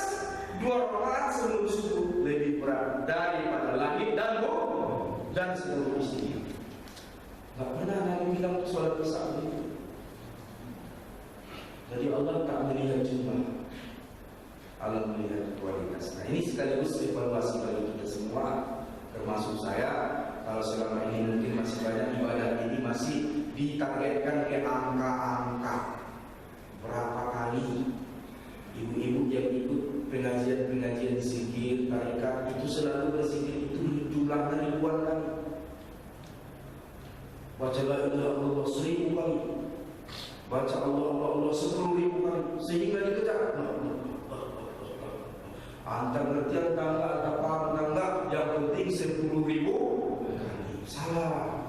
2 rakaat sebelum subuh lebih berat daripada langit dan bumi dan seluruh isinya. Gak pernah Nabi bilang sholat isya itu. Jadi Allah tak melihat jumlah, Allah melihat kualitas. Nah, ini sekaligus evaluasi bagi kita semua, termasuk saya. Kalau selama ini mungkin masih banyak ibadah ini masih ditargetkan ke angka-angka. Berapa kali ibu-ibu yang ikut pengajian-pengajian zikir, tarekat itu selalu berzikir itu jumlahnya ribuan kali. Baca la ilaha illallah 1000 kali. Baca Allah 10.000 kali. Sehingga dikejar. Anda ngerti atau enggak? Yang penting 10.000 kali. Salah.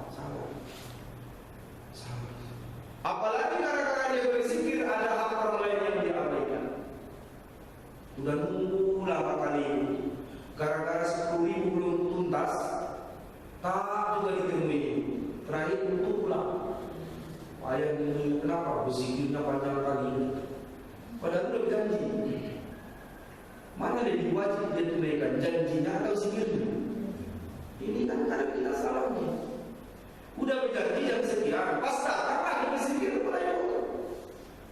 Apalagi kadang-kadang dia berzikir ada hak orang lain yang diabaikan. Sudah nunggu lama kali, gara-gara 10.000 belum tuntas, tak juga ditemui. Terakhir untuk pulang. Ayah ini kenapa berzikirnya panjang kali? Padahal belum janji. Mana lebih wajib dia tunaikan, janjinya atau zikirnya? Ini kan kadang kita salahnya. Udah berjanji jam sekian, pas datang lagi berzikir mulai potong.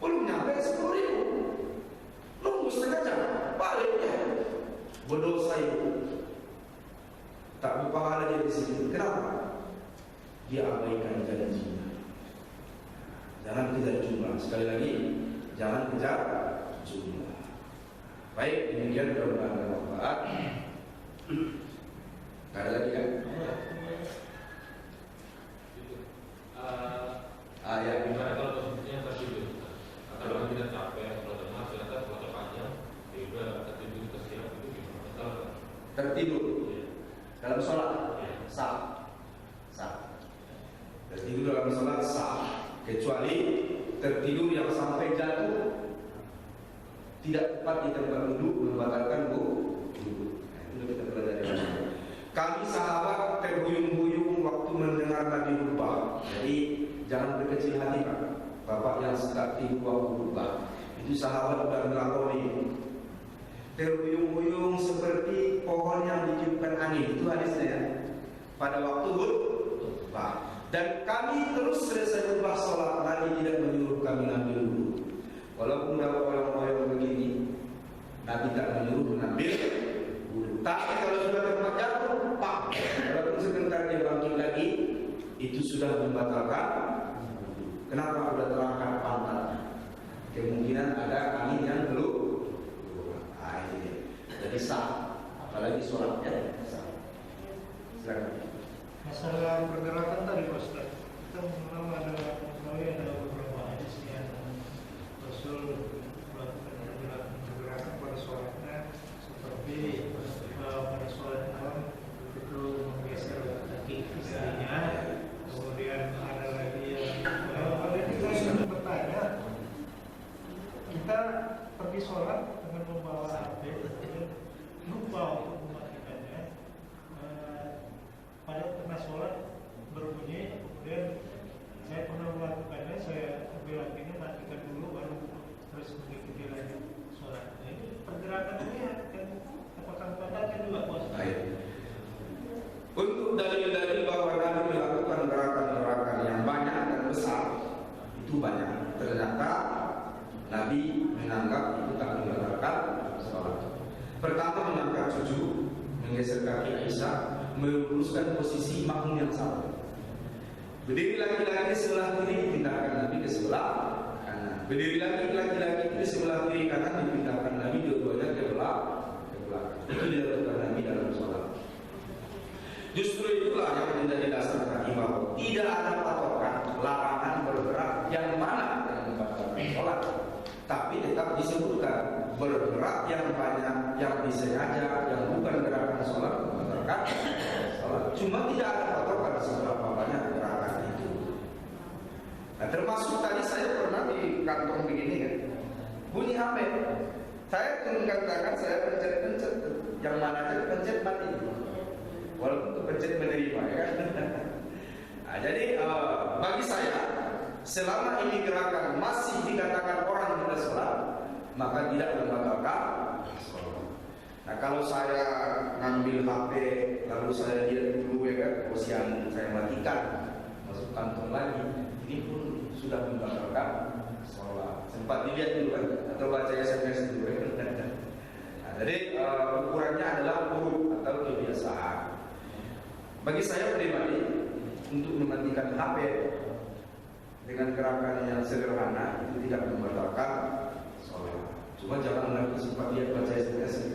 Belum nyampe 10.000. Nunggu setengah jam, baliknya berdosa itu. Tak berpahala dia berzikir. Kenapa? Dia abaikan janjinya. Jangan kejar jumlah. Sekali lagi, jangan kejar jumlah. Baik, demikian mudah-mudahan bermanfaat. Ada lagi kan? Ya, gimana kalau posisinya tertidur? Kalau kita capek, kalau lemas, ternyata waktu panjang, tiba tertidur tersiap itu gimana? Tertidur dalam sholat sah. Tertidur dalam sholat sah, kecuali tertidur yang sampai jatuh tidak tepat di tempat duduk membatalkan wudhu. Itu kita pelajari. Kami sahabat terhuyung-huyung waktu mendengar Nabi khutbah. Jadi jangan berkecil hati, Pak. Bapak yang suka tidur waktu khutbah. Itu sahabat sudah melakoni. Terhuyung-huyung seperti pohon yang ditiupkan angin. Itu hadisnya. Pada waktu khutbah. Dan kami terus selesai khutbah sholat. Nabi tidak menyuruh kami ambil wudhu. Walaupun udah orang-orang begini, Nabi tak menyuruh mengambil wudhu. Tapi kalau sudah tempat jatuh, pak, walaupun sebentar dia bangkit lagi, itu sudah membatalkan wudhu. Kenapa? Sudah terangkat pantatnya. Kemungkinan ada angin yang belum. Jadi sah, apalagi sholatnya sah. Silakan. Masalah pergerakan tadi Pak Ustaz, kita mengenal ada beberapa hadis yang Rasul melakukan pergerakan pada sholatnya seperti pada sholat malam itu menggeser kaki istrinya. Kemudian ada lagi yang kita ingin bertanya, kita pergi sholat dengan membawa HP, lupa untuk mematikannya. Pada tengah sholat berbunyi, kemudian meluruskan posisi makmum yang sama. Berdiri laki-laki sebelah kiri dipindahkan Nabi ke sebelah kanan. Berdiri laki-laki di sebelah kiri kanan dipindahkan Nabi dua-duanya ke belakang. Itu dilakukan Nabi dalam sholat. Justru itulah yang menjadi dasar kaki bahwa tidak ada patokan larangan bergerak yang mana yang membatalkan sholat. Tapi tetap disebutkan bergerak yang banyak, yang disengaja, yang bukan gerakan sholat membatalkan sholat. Cuma tidak ada patokan seberapa banyak gerakan itu. Nah, termasuk tadi saya pernah di kantong begini kan, bunyi HP. Saya katakan saya pencet-pencet, yang mana aja pencet mati. Walaupun itu pencet menerima, ya kan? Nah, jadi bagi saya, selama ini gerakan masih dikatakan orang tidak sholat, maka tidak membatalkan sholat. Nah, kalau saya ngambil HP, lalu saya lihat dulu ya kan, posisi saya matikan, masuk kantong lagi, ini pun sudah membatalkan sholat. Sempat dilihat dulu kan, atau baca SMS dulu ya. Nah, jadi ukurannya adalah urut atau kebiasaan. Bagi saya pribadi, untuk mematikan HP dengan gerakan yang sederhana itu tidak membatalkan sholat. Cuma jangan lagi sempat lihat baca SMS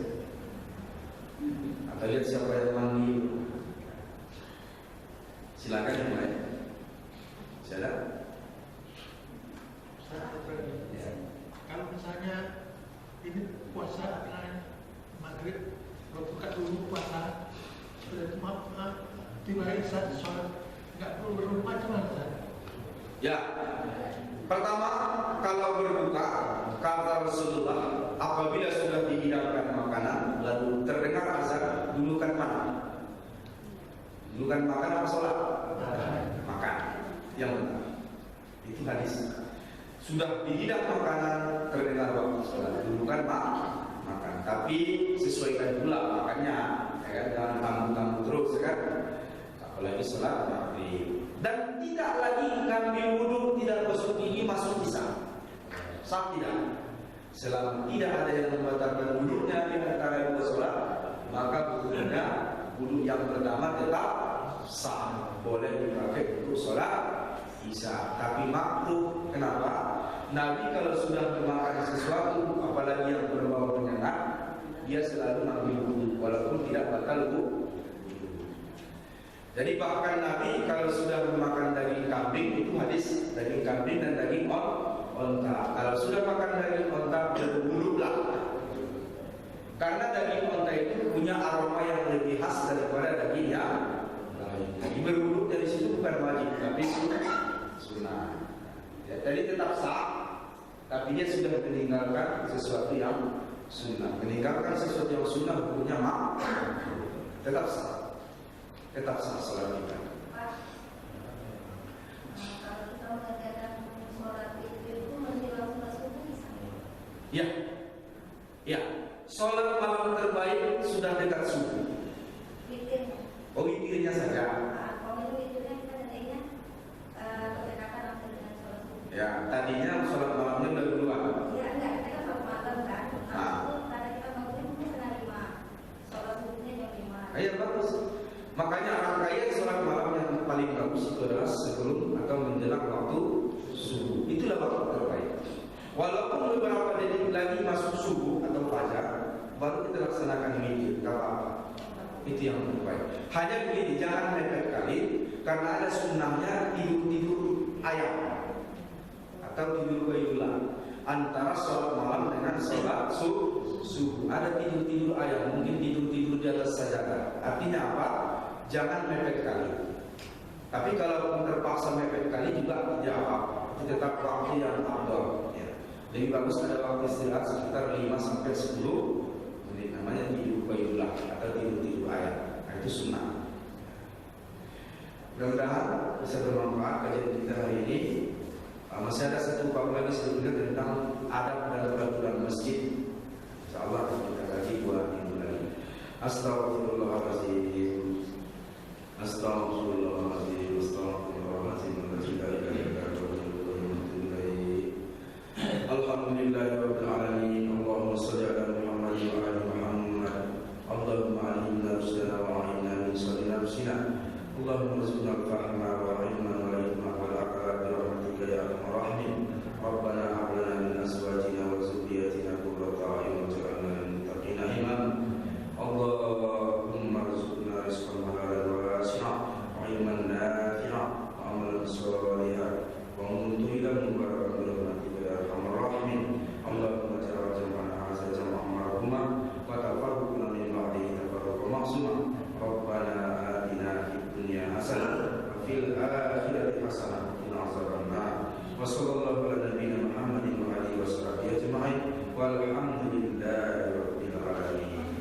atau lihat siapa yang mandi. Silakan yang lain. Silakan. Ya. Kalau misalnya ini puasa kan maghrib, buka dulu puasa, sudah maaf tiba-tiba saat sholat nggak perlu berumah macam-macam. Ya, pertama kalau berbuka kata Rasulullah, apabila sudah dihidangkan makanan lalu terdengar azan, dulukan mana? Dulukan makan apa sholat? Makan. Yang benar. Itu hadis. Sudah dihidang makanan terdengar waktu sholat, dulukan makan. Tapi sesuaikan pula makannya, ya kan? Jangan tamu-tamu terus, ya kan? Apalagi sholat maghrib. Dan tidak lagi ngambil wudhu, tidak basuh gigi, masuk bisa. Sah tidak? Selama tidak ada yang membatalkan wudhunya di antara dua sholat, maka wudhu yang pertama tetap sah, boleh dipakai untuk sholat isya. Tapi makruh. Kenapa? Nabi kalau sudah memakan sesuatu, apalagi yang berbau menyengat, dia selalu ambil wudhu, walaupun tidak batal wudhu. Jadi bahkan Nabi kalau sudah memakan daging kambing, itu hadis daging kambing dan daging onta. Kalau sudah makan daging onta, berbululah. Karena daging onta itu punya aroma yang lebih khas daripada daging yang lain. Jadi berbulu dari situ bukan wajib, tapi sunnah. Ya, jadi tetap sah, tapi dia sudah meninggalkan sesuatu yang sunnah. Meninggalkan sesuatu yang sunnah hukumnya tetap sah. Tetap sah sholat kita. Kalau kita mengerjakan sholat itu menjelang sholat subuh bisa? Ya, ya. Sholat malam terbaik sudah dekat subuh. Witirnya? Oh, witirnya saja. Kalau witirnya kita nantinya berdekatan langsung dengan sholat subuh. Ya, tadinya sholat malamnya udah duluan. Ya enggak, kita kan sholat malam kan. Karena kita bangunnya mungkin setengah 5, sholat subuhnya jam 5. Iya, bagus. Makanya orang kaya sholat malam yang paling bagus itu adalah sebelum atau menjelang waktu subuh. Itulah waktu terbaik. Walaupun beberapa detik lagi masuk subuh atau fajar, baru kita laksanakan witir, gak apa-apa. Itu yang terbaik. Hanya begini, jangan mepet kali, karena ada sunnahnya tidur ayam atau tidur bayulan antara sholat malam dengan sholat subuh. Ada tidur ayam, mungkin tidur di atas sajadah. Artinya apa? Jangan mepet kali. Tapi kalau terpaksa mepet kali juga tidak apa-apa. Itu tetap waktu yang afdal. Ya. Lebih bagus ada waktu istirahat sekitar 5-10 menit. Namanya tidur bayulah atau tidur ayam. Nah, itu sunnah. Mudah-mudahan bisa bermanfaat kajian kita hari ini. Masih ada satu bab lagi sebetulnya tentang adab dan peraturan masjid. InsyaAllah kita kaji 2 minggu lagi. Astagfirullahaladzim. Astagfirullahaladzim. Alhamdulillahirabbil alamin. Allahumma shalli ala Muhammad wa ala Muhammad. Allahumma alimna rusdana wa alimna min salina fil akhirati hasanah wa qina adzabannar. Wa sallallahu ala nabiyyina Muhammadin wa alihi washabbihi ajma'in. Walhamdulillahi rabbil alamin.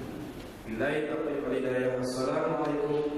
Billahi taufiq wal hidayah. Assalamualaikum